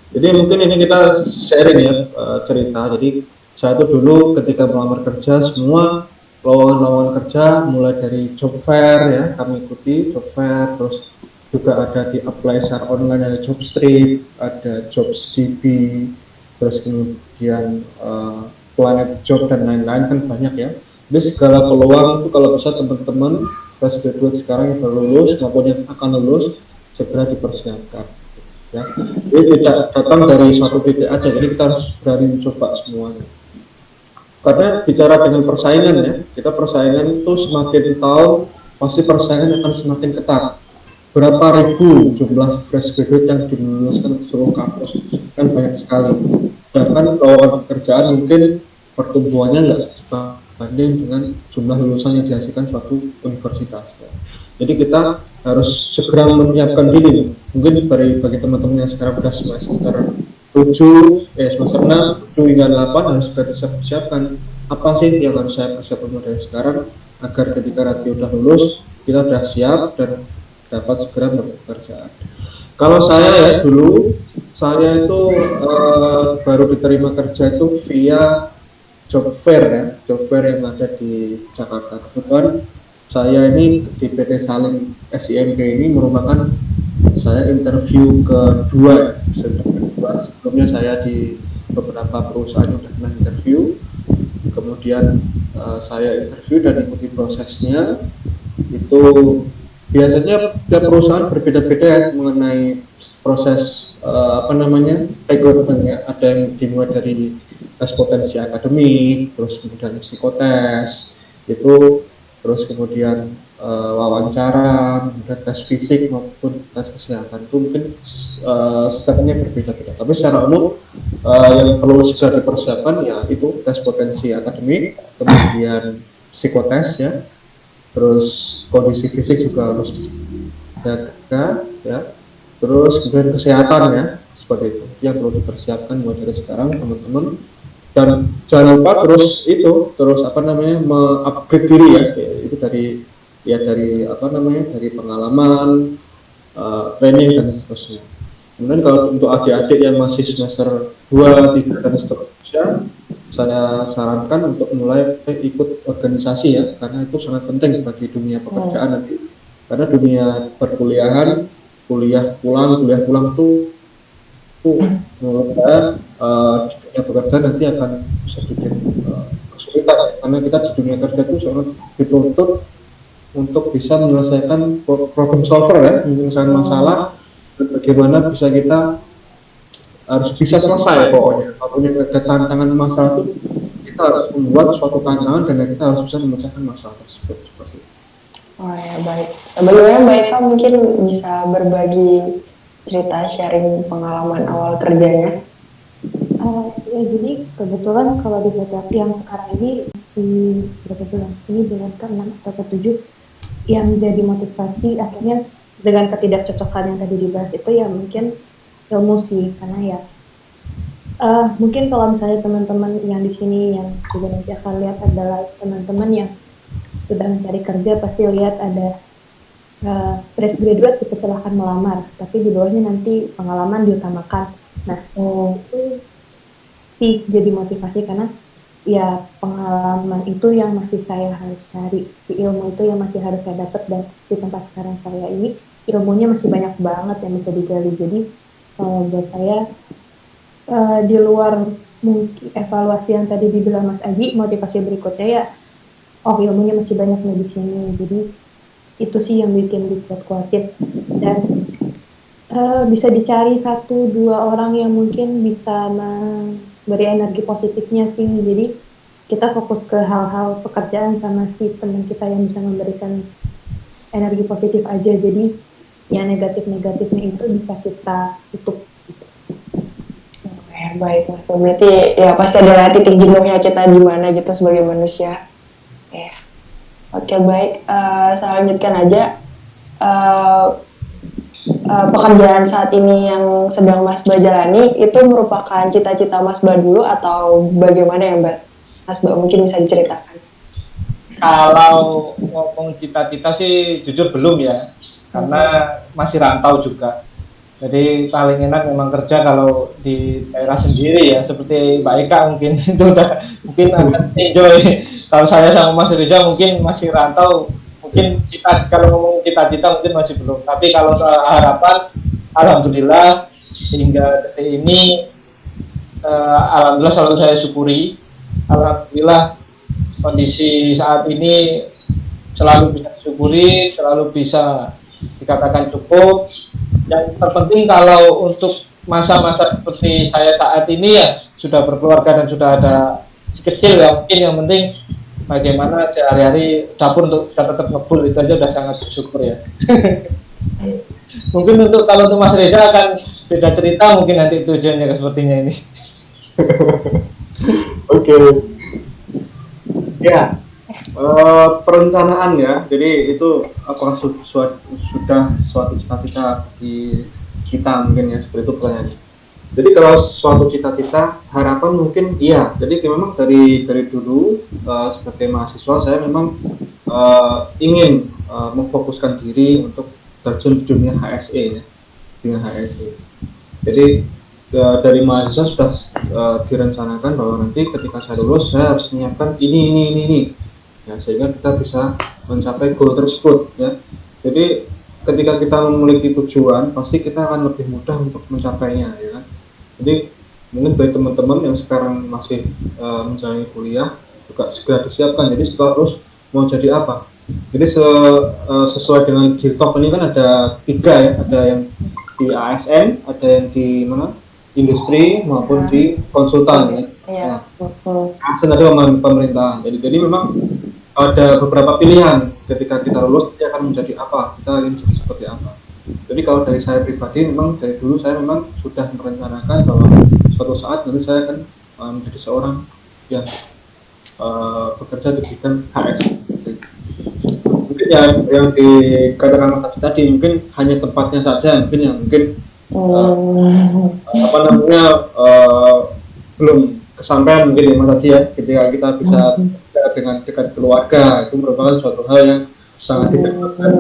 Jadi mungkin ini kita sharing ya cerita. Jadi saya itu dulu ketika melamar kerja semua lowongan kerja mulai dari job fair ya kami ikuti job fair, terus juga ada di apply secara online, ada Jobstreet, ada JobsDB, terus kemudian Planet Job dan lain-lain kan banyak ya. Jadi segala peluang itu kalau bisa teman-teman fresh graduate sekarang yang baru lulus maupun yang akan lulus segera dipersiapkan ya. Jadi tidak datang dari suatu titik aja, jadi kita harus berani mencoba semuanya. Karena bicara dengan persaingan ya, kita persaingan itu semakin tahun pasti persaingan akan semakin ketat. Berapa ribu jumlah fresh graduate yang diluluskan seluruh kampus kan banyak sekali. Bahkan lowongan pekerjaan mungkin pertumbuhannya nggak sebanding dengan jumlah lulusan yang dihasilkan suatu universitas. Ya. Jadi kita harus segera menyiapkan diri. Mungkin bagi teman-teman yang sekarang sudah semester 7, semester 6, 7 hingga 8 harus sudah disiapkan. Apa sih yang harus saya persiapkan dari sekarang agar ketika nanti sudah lulus kita sudah siap dan dapat segera mendapat pekerjaan. Kalau saya ya dulu saya itu baru diterima kerja itu via job fair ya, job fair yang ada di Jakarta. Kebetulan saya ini di PT Salim SIMK ini merupakan saya interview kedua. Sebelumnya saya di beberapa perusahaan sudah pernah interview, kemudian saya interview dan ikuti prosesnya. Itu biasanya tiap perusahaan berbeda-beda ya mengenai proses rekrutmen ya. Ada yang dimulai dari tes potensi akademik, terus kemudian psikotes, itu terus kemudian wawancara, kemudian tes fisik maupun tes kesehatan. Itu mungkin stepnya berbeda-beda. Tapi secara umum yang perlu segera dipersiapkan ya itu tes potensi akademik, kemudian psikotes ya. Terus kondisi fisik juga harus dijaga ya, terus kemudian kesehatan ya, seperti itu yang perlu dipersiapkan mulai dari sekarang teman-teman. Dan jangan lupa terus me-upgrade diri ya, itu dari pengalaman, training dan seterusnya. Kemudian kalau untuk adik-adik yang masih semester 2, 3 dan seterusnya, saya sarankan untuk mulai ikut organisasi ya, karena itu sangat penting bagi dunia pekerjaan nanti. Karena dunia perkuliahan, kuliah pulang tuh menurut saya dunia pekerjaan nanti akan sedikit kesulitan ya, karena kita di dunia kerja itu sangat dituntut untuk bisa menyelesaikan problem solver ya, menyelesaikan masalah dan bagaimana bisa kita harus bisa selesai pokoknya. Kalau ada tantangan masalah itu kita harus membuat suatu tantangan dan kita harus bisa memecahkan masalah tersebut seperti itu. Oh ya baik. Sebelumnya Mbak Eka mungkin bisa berbagi cerita sharing pengalaman awal kerjanya. Ya, jadi kebetulan kalau di PT yang sekarang ini berapa bulan? Ini bulan ke-6 atau ke-7 yang jadi motivasi akhirnya dengan ketidakcocokan yang tadi dibahas itu ya mungkin ilmu sih, karena ya mungkin kalau misalnya teman-teman yang di sini yang juga nanti akan lihat adalah teman-teman yang sudah mencari kerja pasti lihat ada fresh graduate dipersilahkan melamar, tapi di bawahnya nanti pengalaman diutamakan. Nah itu sih jadi motivasi karena ya pengalaman itu yang masih saya harus cari, ilmu itu yang masih harus saya dapat, dan di tempat sekarang saya ini ilmunya masih banyak banget yang bisa digali. Jadi buat saya di luar mungkin evaluasi yang tadi dibilang Mas Aji, motivasi berikutnya ya ilmunya masih banyak nih di sini. Jadi itu sih yang bikin dibuat kuatir, dan bisa dicari 1-2 orang yang mungkin bisa beri energi positifnya sih. Jadi kita fokus ke hal-hal pekerjaan sama si teman kita yang bisa memberikan energi positif aja. Jadi yang negatif-negatifnya itu bisa kita tutup. Oke, baik Mas. Berarti ya pasti ada titik jenuhnya kita di mana gitu sebagai manusia. Oke, baik. Saya lanjutkan aja. Pekerjaan saat ini yang sedang Mas Ba jalani itu merupakan cita-cita Mas Ba dulu atau bagaimana ya Mbak? Mas Ba mungkin bisa diceritakan. Kalau ngomong cita-cita sih jujur belum ya, karena masih rantau juga. Jadi paling enak memang kerja kalau di daerah sendiri ya, seperti Mbak Eka mungkin itu udah mungkin akan enjoy. Kalau saya sama Mas Riza mungkin masih rantau, mungkin kita kalau ngomong cita-cita mungkin masih belum. Tapi kalau soal harapan, alhamdulillah hingga detik ini, alhamdulillah selalu saya syukuri. Alhamdulillah kondisi saat ini selalu bisa disyukuri, selalu bisa dikatakan cukup. Yang terpenting kalau untuk masa-masa seperti saya saat ini ya sudah berkeluarga dan sudah ada si kecil ya, mungkin yang penting bagaimana sehari-hari dapur untuk bisa tetap ngebul, itu aja udah sangat bersyukur ya. Mungkin kalau untuk Mas Reza akan beda cerita, mungkin nanti tujuannya sepertinya ini. Oke. Ya, perencanaan ya. Jadi itu apakah sudah suatu cita-cita di kita mungkin ya, seperti itu pertanyaannya. Jadi kalau suatu cita-cita, harapan mungkin iya. Jadi memang dari dulu sebagai mahasiswa saya memang ingin memfokuskan diri untuk terjun di dunia HSE ya, dunia HSE. Jadi dari mahasiswa sudah direncanakan bahwa nanti ketika saya lulus saya harus menyiapkan ini ya, sehingga kita bisa mencapai goal tersebut ya. Jadi ketika kita memiliki tujuan pasti kita akan lebih mudah untuk mencapainya ya. Jadi mungkin bagi teman-teman yang sekarang masih menjalani kuliah juga segera disiapkan. Jadi setelah lulus mau jadi apa? Jadi sesuai dengan Giltok ini kan ada 3 ya, ada yang di ASN, ada yang di mana? Industri maupun di konsultan ya. ASN ada pemerintahan. Jadi memang ada beberapa pilihan ketika kita lulus kita akan menjadi apa, kita ingin jadi seperti apa. Jadi kalau dari saya pribadi memang dari dulu saya memang sudah merencanakan bahwa suatu saat nanti saya akan menjadi seorang yang bekerja di bidang HS. Mungkin yang dikatakan Mas tadi mungkin hanya tempatnya saja, mungkin yang mungkin belum kesampaian mungkin ya Mas Haji ya, ketika kita bisa dengan dekat keluarga itu merupakan suatu hal yang sangat diperlukan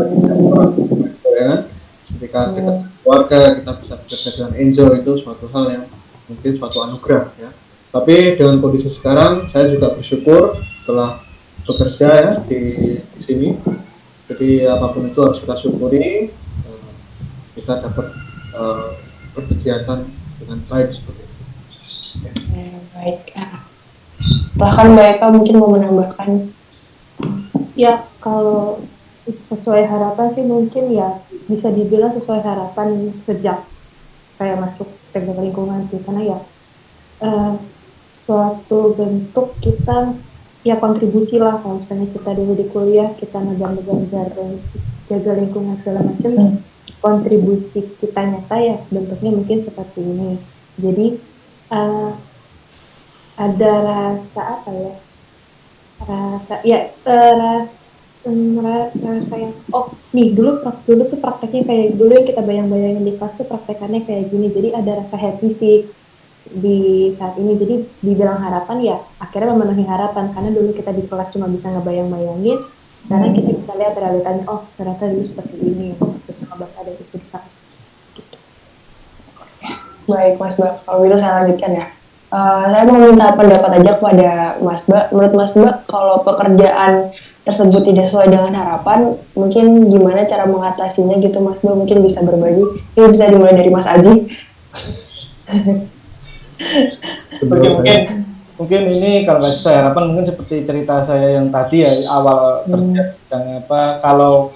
ya. Ketika dekat keluarga kita bisa bekerja dengan enjoy, itu suatu hal yang mungkin suatu anugerah ya. Tapi dengan kondisi sekarang saya juga bersyukur setelah bekerja ya di sini. Jadi apapun itu harus kita syukuri, kita dapat berkegiatan dengan baik seperti itu. Baik. Bahkan Mbak Eka mungkin mau menambahkan. Ya, kalau sesuai harapan sih mungkin ya bisa dibilang sesuai harapan sejak saya masuk teknik lingkungan sih, karena ya suatu bentuk kita ya kontribusi lah. Kalau misalnya kita dulu di kuliah kita negar-negar jaga lingkungan segala macam, kontribusi kita nyata ya bentuknya mungkin seperti ini. Jadi ada rasa apa ya, rasa yang nih dulu tuh prakteknya kayak dulu yang kita bayang-bayangin di kelas tuh praktekannya kayak gini. Jadi ada rasa happy sih di saat ini. Jadi dibilang harapan ya akhirnya memenuhi harapan, karena dulu kita di kelas cuma bisa ngebayang-bayangin, sekarang kita bisa lihat realitanya, ternyata dulu seperti ini, kita ngebahas ada itu di saat gitu. Baik Mas Ba, kalau gitu saya lanjutkan ya. Saya mau minta pendapat aja kepada Mas Ba. Menurut Mas Ba, kalau pekerjaan tersebut tidak sesuai dengan harapan, mungkin gimana cara mengatasinya gitu Mas Ba? Mungkin bisa berbagi. Ini bisa dimulai dari Mas Aji. Mungkin ini kalau nggak sesuai harapan mungkin seperti cerita saya yang tadi ya awal kerja dan apa kalau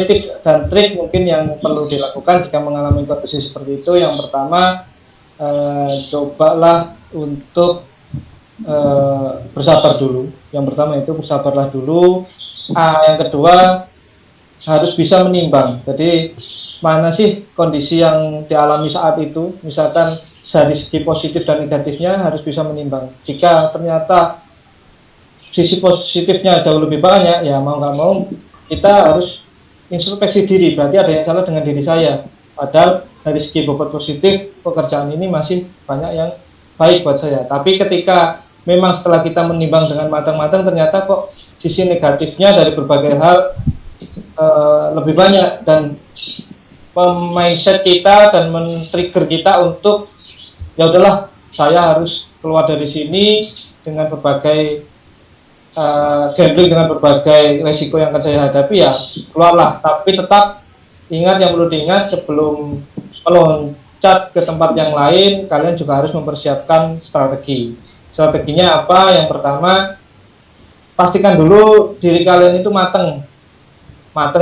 tips dan trik mungkin yang perlu dilakukan jika mengalami kondisi seperti itu. Yang pertama, cobalah untuk bersabar dulu. Yang pertama itu bersabarlah dulu. Yang kedua, harus bisa menimbang. Jadi mana sih kondisi yang dialami saat itu, misalkan dari segi positif dan negatifnya harus bisa menimbang. Jika ternyata sisi positifnya jauh lebih banyak, ya mau nggak mau kita harus introspeksi diri, berarti ada yang salah dengan diri saya. Padahal dari segi bobot positif pekerjaan ini masih banyak yang baik buat saya. Tapi ketika memang setelah kita menimbang dengan matang-matang, ternyata kok sisi negatifnya dari berbagai hal lebih banyak, dan mindset kita dan men-trigger kita untuk ya udahlah saya harus keluar dari sini dengan berbagai gambling, dengan berbagai resiko yang akan saya hadapi, ya keluarlah. Tapi tetap ingat, yang perlu diingat sebelum meloncat ke tempat yang lain, kalian juga harus mempersiapkan strategi. Strateginya apa? Yang pertama, pastikan dulu diri kalian itu matang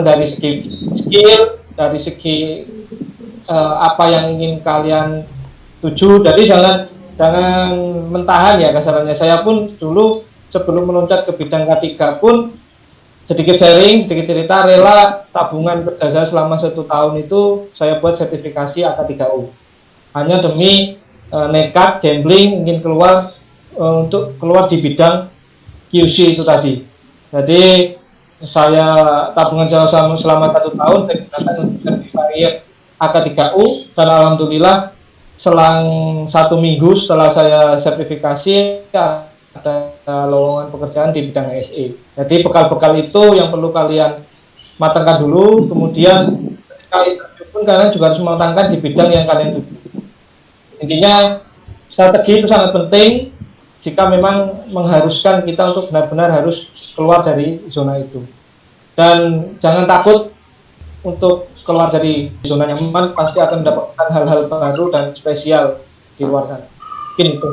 dari segi skill, dari segi apa yang ingin kalian tuju. Jadi jangan mentahan ya kasarannya. Saya pun dulu sebelum meloncat ke bidang K3 pun sedikit sharing, sedikit cerita, rela tabungan kerja saya selama 1 tahun itu saya buat sertifikasi AK3U hanya demi nekat gambling, ingin keluar untuk keluar di bidang QC itu tadi. Jadi saya tabungan saya selama 1 tahun saya gunakan untuk sertifikat AK3U, dan alhamdulillah selang 1 minggu setelah saya sertifikasi ada lowongan pekerjaan di bidang SE. Jadi bekal-bekal itu yang perlu kalian matangkan dulu, kemudian kali pun kalian juga harus mematangkan di bidang yang kalian tuju. Intinya strategi itu sangat penting jika memang mengharuskan kita untuk benar-benar harus keluar dari zona itu. Dan jangan takut untuk keluar dari zona nyaman, pasti akan mendapatkan hal-hal baru dan spesial di luar sana. Mungkin itu.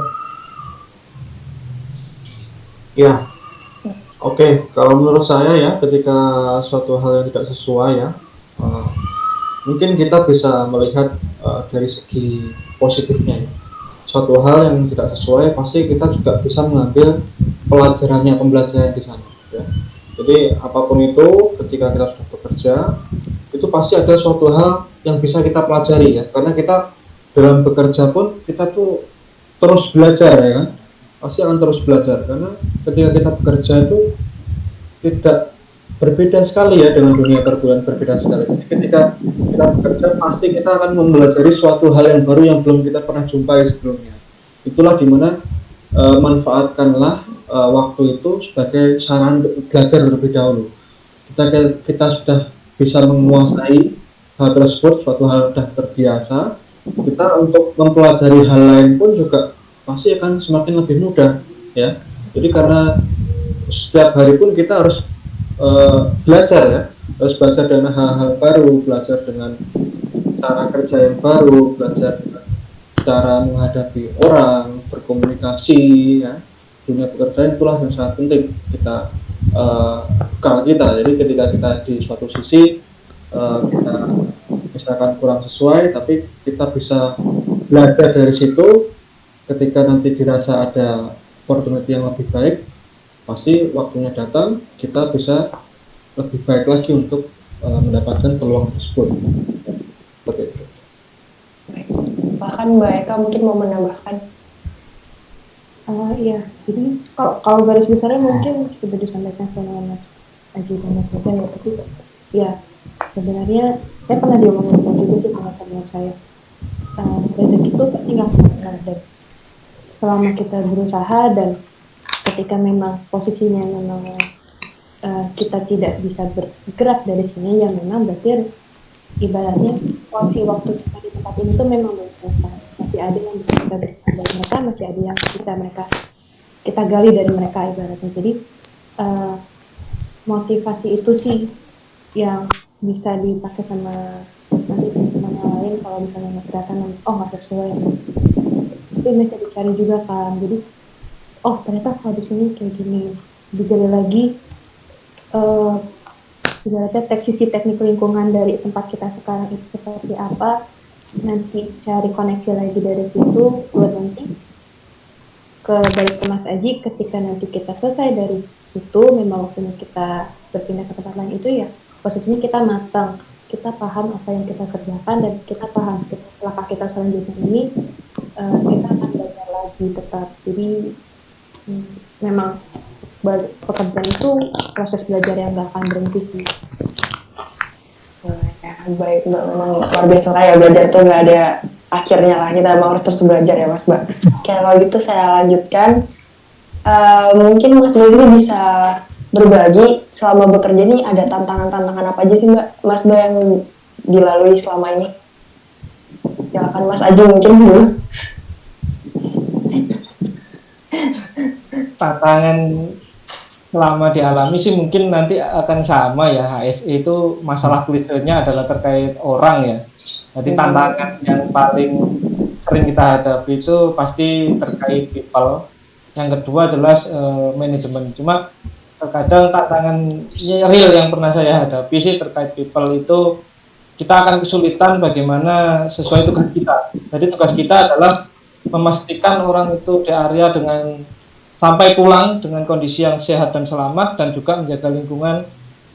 Ya, oke. Kalau menurut saya ya, ketika suatu hal yang tidak sesuai ya, mungkin kita bisa melihat dari segi positifnya ya. Suatu hal yang tidak sesuai, pasti kita juga bisa mengambil pembelajaran di sana. Ya. Jadi apapun itu, ketika kita sudah bekerja, itu pasti ada suatu hal yang bisa kita pelajari ya. Karena kita dalam bekerja pun kita tuh terus belajar ya kan. Pasti akan terus belajar, karena ketika kita bekerja itu tidak berbeda sekali ya dengan dunia perkuliahan, berbeda sekali. Jadi ketika kita bekerja pasti kita akan mempelajari suatu hal yang baru yang belum kita pernah jumpai sebelumnya. Itulah dimana manfaatkanlah waktu itu sebagai sarana untuk belajar terlebih dahulu. Kita sudah bisa menguasai hal tersebut, suatu hal sudah terbiasa, kita untuk mempelajari hal lain pun juga pasti akan semakin lebih mudah ya. Jadi karena setiap hari pun kita harus belajar ya, harus belajar dengan hal-hal baru, belajar dengan cara kerja yang baru, belajar dengan cara menghadapi orang, berkomunikasi ya. Dunia pekerjaan itulah yang sangat penting kita kalau kita. Jadi ketika kita di suatu sisi kita misalkan kurang sesuai, tapi kita bisa belajar dari situ. Ketika nanti dirasa ada opportunity yang lebih baik, pasti waktunya datang, kita bisa lebih baik lagi untuk mendapatkan peluang tersebut. Seperti itu. Bahkan Mbak Eka mungkin mau menambahkan. Iya, jadi kalau garis besarnya mungkin sudah disampaikan sama Mas Aji dan Mas Eka ya, tapi ya sebenarnya saya pernah diomongin juga sih sama teman saya. Rezeki itu tinggal dan selama kita berusaha dan ketika memang posisinya memang kita tidak bisa bergerak dari sini, ya memang berarti ibaratnya porsi waktu kita di tempat ini tuh memang belum selesai, masih masih ada yang bisa kita berikan dari mereka, masih ada yang bisa kita gali dari mereka ibaratnya. Jadi motivasi itu sih yang bisa dipakai sama nanti teman-teman yang lain kalau misalnya ternyata nggak sesuai, tapi bisa dicari juga kan. Jadi ternyata kalau di sini kayak gini, digali lagi ibaratnya sisi teknik lingkungan dari tempat kita sekarang itu seperti apa, nanti cari koneksi lagi dari situ buat nanti balik ke Mas Aji ketika nanti kita selesai dari itu, memang waktunya kita berpindah ke tempat lain itu ya posisinya kita matang, kita paham apa yang kita kerjakan dan kita paham langkah kita selanjutnya ini, kita akan belajar lagi tetap. Jadi memang pekerjaan itu proses belajar yang gak akan berhenti sih. Ya, baik Mbak, memang luar biasa ya, belajar tuh nggak ada akhirnya lah, kita emang harus terus belajar ya Mas Mbak. Oke, kalau gitu saya lanjutkan. Mungkin Mas Mbak ini bisa berbagi selama bekerja nih ada tantangan-tantangan apa aja sih Mas Mbak yang dilalui selama ini? Silakan Mas Aji mungkin dulu. Tantangan selama dialami sih mungkin nanti akan sama ya. HSE itu masalah klisenya adalah terkait orang ya. Jadi tantangan yang paling sering kita hadapi itu pasti terkait people. Yang kedua jelas manajemen. Cuma terkadang tantangan real yang pernah saya hadapi sih terkait people itu kita akan kesulitan bagaimana sesuai tugas kita. Jadi tugas kita adalah memastikan orang itu di area dengan sampai pulang dengan kondisi yang sehat dan selamat, dan juga menjaga lingkungan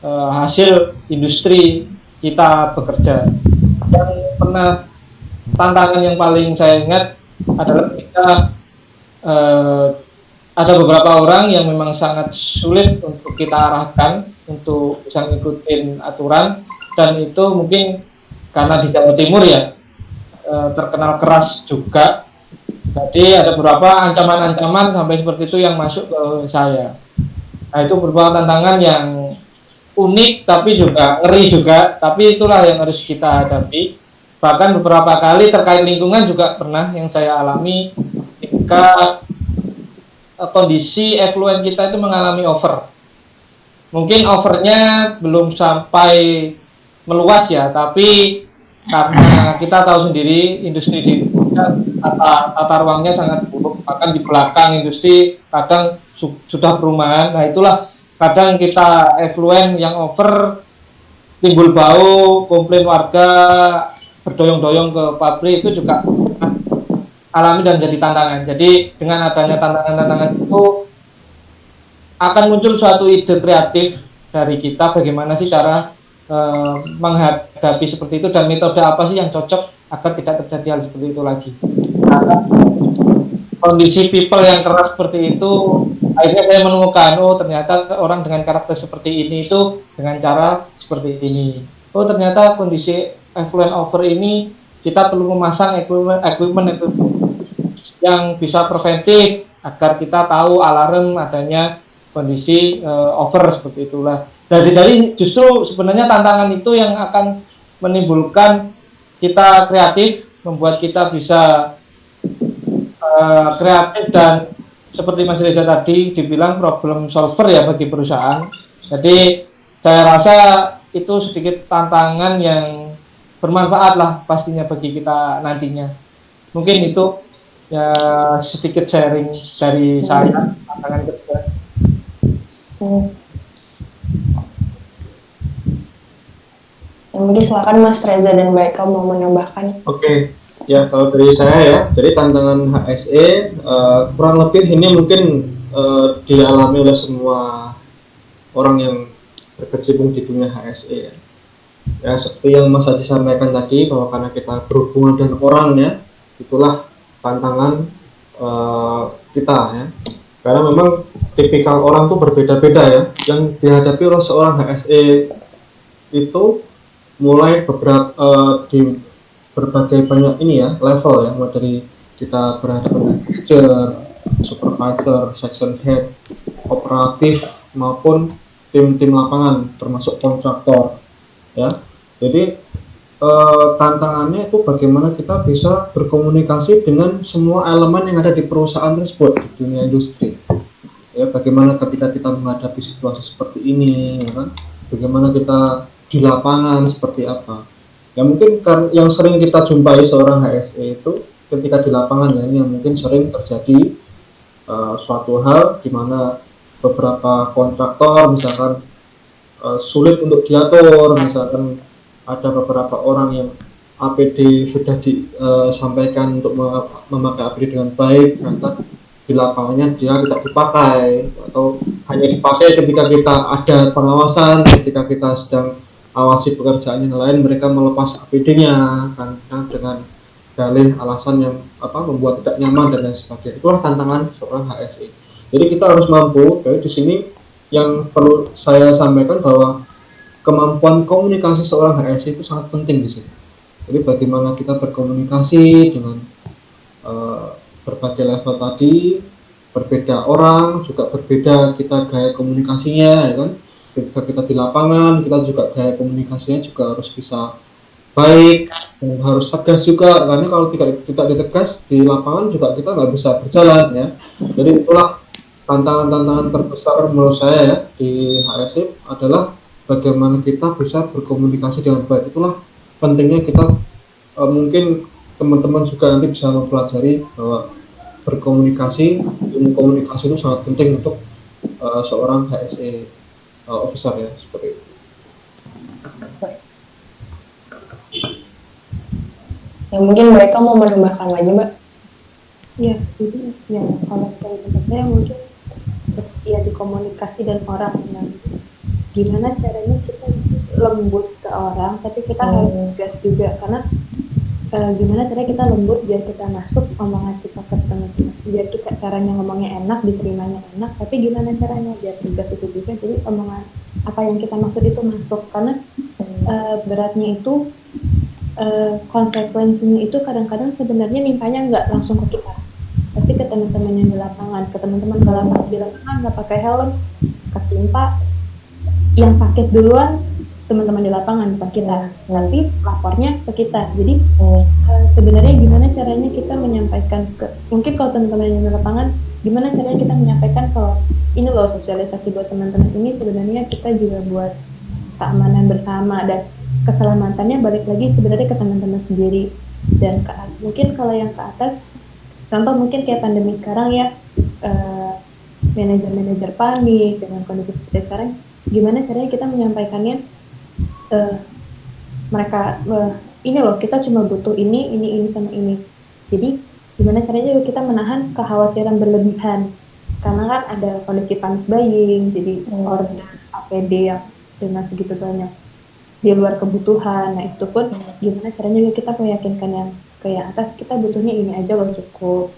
hasil industri kita bekerja. Yang pernah tantangan yang paling saya ingat adalah ketika ada beberapa orang yang memang sangat sulit untuk kita arahkan untuk bisa ngikutin aturan, dan itu mungkin karena di Jawa Timur ya terkenal keras juga. Jadi ada beberapa ancaman-ancaman sampai seperti itu yang masuk ke saya. Nah itu berupa tantangan yang unik tapi juga ngeri juga, tapi itulah yang harus kita hadapi. Bahkan beberapa kali terkait lingkungan juga pernah yang saya alami ketika kondisi effluent kita itu mengalami over. Mungkin overnya belum sampai meluas ya, tapi karena kita tahu sendiri industri di tata ruangnya sangat buruk, bahkan di belakang industri kadang sudah perumahan. Nah itulah kadang kita effluent yang over, timbul bau, komplain warga, berdoyong-doyong ke pabrik, itu juga alami dan jadi tantangan. Jadi dengan adanya tantangan-tantangan itu akan muncul suatu ide kreatif dari kita bagaimana sih cara menghadapi seperti itu, dan metode apa sih yang cocok agar tidak terjadi hal seperti itu lagi. Nah, kondisi people yang keras seperti itu, akhirnya saya menemukan ternyata orang dengan karakter seperti ini itu dengan cara seperti ini. Ternyata kondisi effluent over ini kita perlu memasang equipment yang bisa preventif agar kita tahu alarm adanya kondisi over seperti itulah. Dari justru sebenarnya tantangan itu yang akan menimbulkan kita kreatif, membuat kita bisa kreatif dan seperti Mas Reza tadi dibilang problem solver ya bagi perusahaan. Jadi saya rasa itu sedikit tantangan yang bermanfaat lah pastinya bagi kita nantinya. Mungkin itu ya sedikit sharing dari saya tantangan kerja. Mungkin silakan Mas Reza dan Mbak Eka mau menambahkan. Oke, ya kalau dari saya ya, jadi tantangan HSE kurang lebih ini mungkin dialami oleh semua orang yang berkecimpung di dunia HSE ya. Ya seperti yang Mas Aji sampaikan tadi, bahwa karena kita berhubungan dengan orang ya, itulah tantangan kita ya. Karena memang tipikal orang tuh berbeda-beda ya. Yang dihadapi oleh seorang HSE itu mulai di berbagai banyak ini ya level ya, mulai dari kita berhadapan dengan manager, supervisor, section head, operatif maupun tim-tim lapangan termasuk kontraktor ya. Jadi tantangannya itu bagaimana kita bisa berkomunikasi dengan semua elemen yang ada di perusahaan tersebut di dunia industri. Ya, bagaimana ketika kita menghadapi situasi seperti ini, ya kan? Bagaimana kita di lapangan seperti apa? Ya mungkin kan yang sering kita jumpai seorang HSE itu ketika di lapangan ya, ini yang mungkin sering terjadi suatu hal di mana beberapa kontraktor misalkan sulit untuk diatur, misalkan ada beberapa orang yang APD sudah disampaikan untuk memakai APD dengan baik, ternyata di lapangannya dia tidak dipakai atau hanya dipakai ketika kita ada pengawasan, ketika kita sedang awasi pekerjaan yang lain mereka melepas APD-nya kan dengan dalih alasan yang membuat tidak nyaman dan lain sebagainya. Itulah tantangan seorang HSE. Jadi kita harus mampu. Jadi di sini yang perlu saya sampaikan bahwa kemampuan komunikasi seorang HSE itu sangat penting di sini. Jadi bagaimana kita berkomunikasi dengan berbagai level tadi, berbeda orang juga berbeda kita gaya komunikasinya, ya kan? Ketika kita di lapangan kita juga gaya komunikasinya juga harus bisa baik dan harus tegas juga, karena kalau tidak ditegas di lapangan juga kita nggak bisa berjalan ya. Jadi itulah tantangan-tantangan terbesar menurut saya ya di HSE adalah bagaimana kita bisa berkomunikasi dengan baik. Itulah pentingnya kita mungkin teman-teman juga nanti bisa mempelajari bahwa ilmu komunikasi itu sangat penting untuk seorang HSE officer ya, seperti itu. Ya mungkin mereka mau menambahkan lagi, Mbak. Ya, jadi ya kalau dari tempat saya mungkin ya di komunikasi dan orang. Nah, gimana caranya kita lembut ke orang, tapi kita harus tegas juga, karena gimana caranya kita lembut biar kita masuk omongan kita ke teman-teman, biar kita caranya ngomongnya enak, diterimanya enak, tapi gimana caranya biar tegas itu juga, jadi omongan apa yang kita maksud itu masuk, karena beratnya itu konsekuensinya itu kadang-kadang sebenarnya nimpanya nggak langsung ke kita, tapi ke teman-teman yang di lapangan, ke teman-teman di lapangan nggak pakai helm, ketimpa, yang sakit duluan teman-teman di lapangan bukan kita, tapi lapornya ke kita. Jadi sebenarnya gimana caranya kita menyampaikan mungkin kalau teman-teman yang di lapangan, gimana caranya kita menyampaikan kalau ini loh sosialisasi buat teman-teman ini sebenarnya kita juga buat keamanan bersama dan keselamatannya balik lagi sebenarnya ke teman-teman sendiri dan mungkin kalau yang ke atas, contoh mungkin kayak pandemi sekarang ya, manajer-manajer panik dengan kondisi seperti sekarang, gimana caranya kita menyampaikannya mereka ini loh kita cuma butuh ini sama ini. Jadi gimana caranya juga kita menahan kekhawatiran berlebihan, karena kan ada kondisi panik buying, jadi order APD yang dengan segitu banyak di luar kebutuhan. Nah itu pun gimana caranya juga kita meyakinkan yang kayak atas kita butuhnya ini aja loh cukup,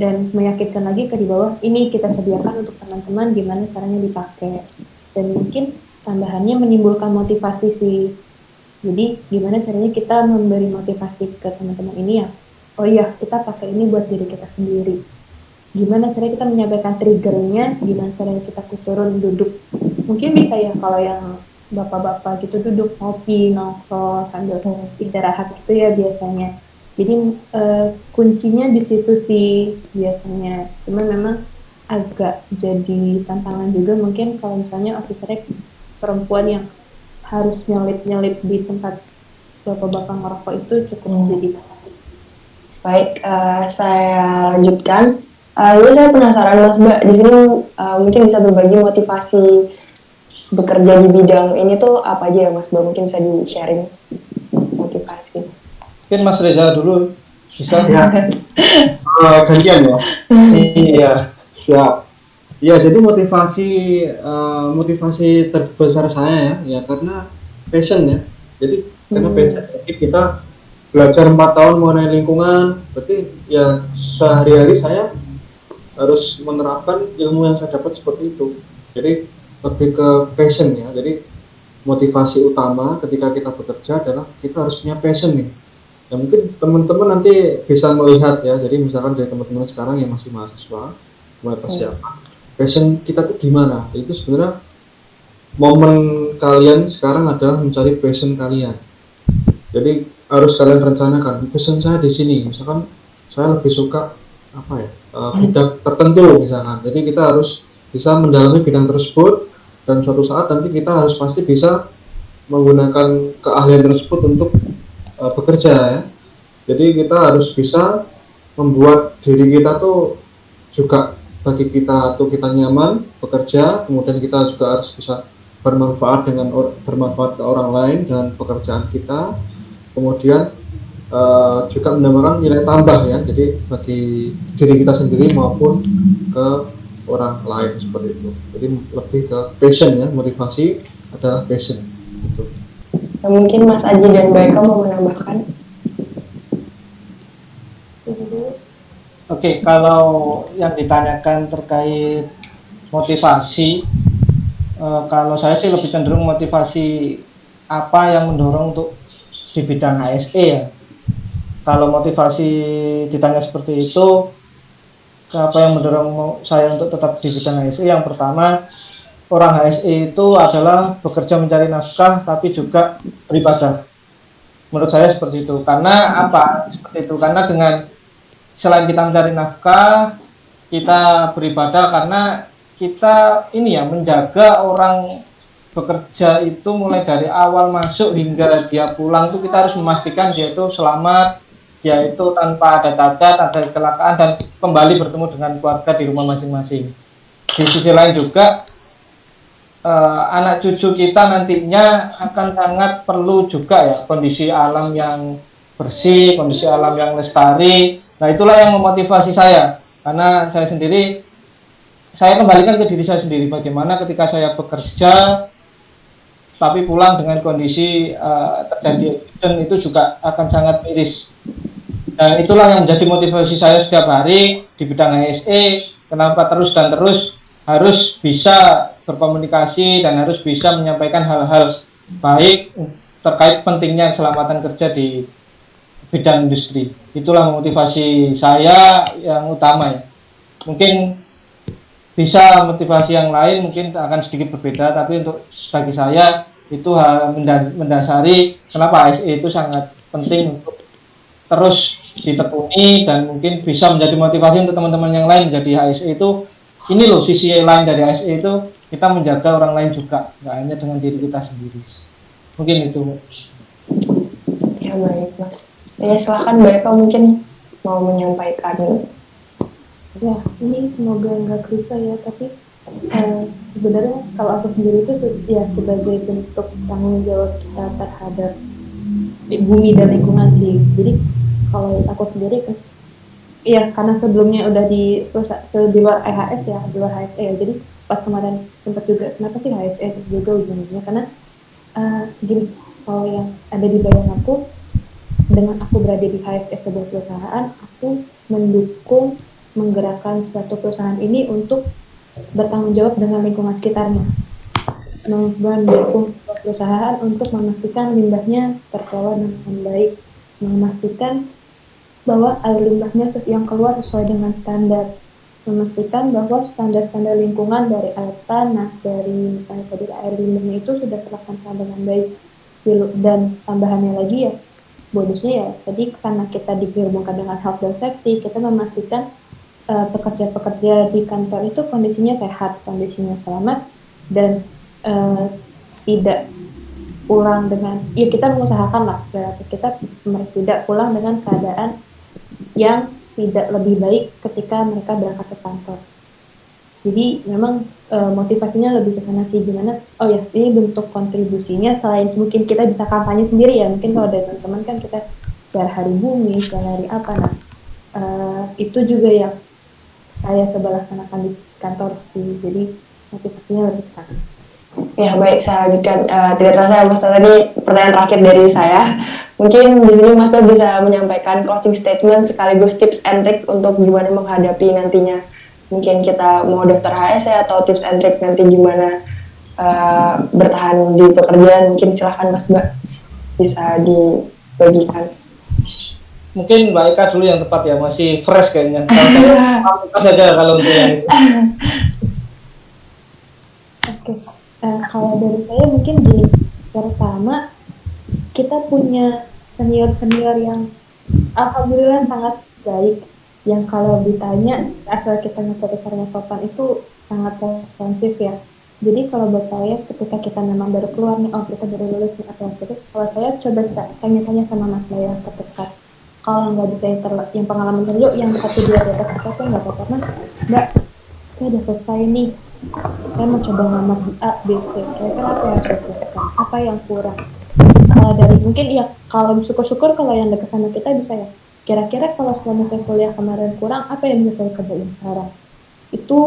dan meyakinkan lagi ke di bawah ini kita sediakan untuk teman-teman gimana caranya dipakai, dan mungkin tambahannya menimbulkan motivasi sih. Jadi gimana caranya kita memberi motivasi ke teman-teman ini ya, oh iya kita pakai ini buat diri kita sendiri. Gimana caranya kita menyampaikan triggernya, gimana caranya kita turun duduk, mungkin bisa ya kalau yang bapak-bapak gitu duduk ngopi nongkrong sambil istirahat gitu ya biasanya. Jadi kuncinya di situ sih biasanya. Cuma memang agak jadi tantangan juga mungkin kalau misalnya officer perempuan yang harus nyelip di tempat bapak-bapak ngerokok itu cukup jadi tantangan. Baik, saya lanjutkan. Jadi saya penasaran Mas Mbak, di sini mungkin bisa berbagi motivasi bekerja di bidang ini tuh apa aja ya Mas Mbak? Mungkin bisa di-sharing motivasi. Mungkin Mas Reza dulu bisa ya. Gantian ya. Iya, siap. Ya, jadi motivasi terbesar saya ya karena passion ya. Jadi karena passion, jadi kita belajar 4 tahun mengenai lingkungan, berarti ya sehari-hari saya harus menerapkan ilmu yang saya dapat seperti itu. Jadi lebih ke passion ya. Jadi motivasi utama ketika kita bekerja adalah kita harus punya passion nih. Ya mungkin teman-teman nanti bisa melihat ya. Jadi misalkan dari teman-teman sekarang yang masih mahasiswa, mulai persiapan. Passion kita tuh gimana? Itu sebenarnya momen kalian sekarang adalah mencari passion kalian. Jadi harus kalian rencanakan. Pesan saya di sini, misalkan saya lebih suka apa ya bidang tertentu misalkan. Jadi kita harus bisa mendalami bidang tersebut dan suatu saat nanti kita harus pasti bisa menggunakan keahlian tersebut untuk bekerja ya. Jadi kita harus bisa membuat diri kita tuh juga bagi kita tuh kita nyaman bekerja, kemudian kita juga harus bisa bermanfaat bermanfaat ke orang lain dan pekerjaan kita, kemudian juga mendapatkan nilai tambah ya, jadi bagi diri kita sendiri maupun ke orang lain seperti itu. Jadi lebih ke passion ya, motivasi adalah passion gitu. Nah, mungkin Mas Aji dan Mbak Eka mau menambahkan. Oke, kalau yang ditanyakan terkait motivasi, kalau saya sih lebih cenderung motivasi apa yang mendorong untuk di bidang HSE ya. Kalau motivasi ditanya seperti itu, apa yang mendorong saya untuk tetap di bidang HSE? Yang pertama, orang HSE itu adalah bekerja mencari nafkah tapi juga beribadah. Menurut saya seperti itu. Karena apa? Seperti itu. Karena dengan selain kita mencari nafkah, kita beribadah karena kita ini ya menjaga orang bekerja itu mulai dari awal masuk hingga dia pulang itu kita harus memastikan dia itu selamat, dia itu tanpa ada cacat, ada kecelakaan dan kembali bertemu dengan keluarga di rumah masing-masing. Di sisi lain juga anak cucu kita nantinya akan sangat perlu juga ya kondisi alam yang bersih, kondisi alam yang lestari. Nah itulah yang memotivasi saya, karena saya sendiri, saya kembalikan ke diri saya sendiri, bagaimana ketika saya bekerja, tapi pulang dengan kondisi terjadi dan itu juga akan sangat miris. Dan itulah yang menjadi motivasi saya setiap hari di bidang HSE, kenapa terus dan terus harus bisa berkomunikasi dan harus bisa menyampaikan hal-hal baik terkait pentingnya keselamatan kerja di bidang industri. Itulah motivasi saya yang utama ya. Mungkin bisa motivasi yang lain mungkin akan sedikit berbeda, tapi untuk bagi saya itu mendasari kenapa HSE itu sangat penting untuk terus ditekuni dan mungkin bisa menjadi motivasi untuk teman-teman yang lain menjadi HSE itu. Ini loh sisi lain dari HSE itu, kita menjaga orang lain juga, nggak hanya dengan diri kita sendiri. Mungkin itu. Ya baik Mas. Ya silakan Mbak Eka mungkin mau menyampaikan. Ya, ini semoga nggak kerasa ya, tapi sebenarnya kalau aku sendiri itu ya sebagai bentuk tanggung jawab kita terhadap bumi dan lingkungan sih. Jadi kalau aku sendiri kan, iya karena sebelumnya udah di luar EHS ya, di luar HSE ya. Jadi pas kemarin sempat juga kenapa sih HSE juga ujung-ujungnya karena gini, kalau yang ada di bayangan aku, dengan aku berada di HSE sebuah perusahaan, aku mendukung menggerakkan suatu perusahaan ini untuk bertanggung jawab dengan lingkungan sekitarnya, mendukung perusahaan untuk memastikan limbahnya terkelola dengan baik, memastikan bahwa air limbahnya yang keluar sesuai dengan standar, memastikan bahwa standar-standar lingkungan dari air tanah, dari misalnya tadi air limbahnya itu sudah terlaksana dengan baik. Dan tambahannya lagi ya, bonusnya ya, tadi karena kita dihubungkan dengan health dan safety, kita memastikan pekerja-pekerja di kantor itu kondisinya sehat, kondisinya selamat, dan tidak pulang dengan, ya kita mengusahakan lah, berarti kita tidak pulang dengan keadaan yang tidak lebih baik ketika mereka berangkat ke kantor. Jadi memang motivasinya lebih ke sana sih, gimana, oh ya ini bentuk kontribusinya, selain mungkin kita bisa kampanye sendiri ya, mungkin kalau ada teman-teman kan kita share hari bumi, share hari apa, nah itu juga yang saya coba laksanakan di kantor sih, jadi motivasinya lebih ke sana. Ya baik, saya lanjutkan. Tidak terasa ya Mas, tadi pertanyaan terakhir dari saya. Mungkin di sini Mas bisa menyampaikan closing statement sekaligus tips and trick untuk gimana menghadapi nantinya. Mungkin kita mau daftar HSE atau tips and trick nanti gimana bertahan di pekerjaan. Mungkin silahkan Mas Mbak bisa dibagikan. Mungkin Mbak Eka dulu yang tepat ya, masih fresh kayaknya. Kalau saja kalau untuk yang itu. Oke. Kalau dari saya mungkin gini, pertama kita punya senior-senior yang alhamdulillah sangat baik, yang kalau ditanya asal kita ngerti caranya sopan itu sangat responsif ya. Jadi kalau buat saya ketika kita memang baru keluar nih, oh kita baru lulus nih atau gitu, kalau saya coba tanya-tanya sama mas saya yang terdekat. Kalau nggak bisa yang pengalaman dulu, yang satu dua di atas kita tuh nggak apa-apa, mas. Mbak, saya udah selesai nih. Saya mau coba ngelamar di A, B, C. Kira-kira apa yang harus dilakukan? Apa yang kurang? Kalau dari mungkin ya, kalau syukur-syukur kalau yang dekat sama kita bisa ya. Kira-kira kalau selama saya kuliah kemarin kurang, apa yang bisa saya kerjain sekarang? Itu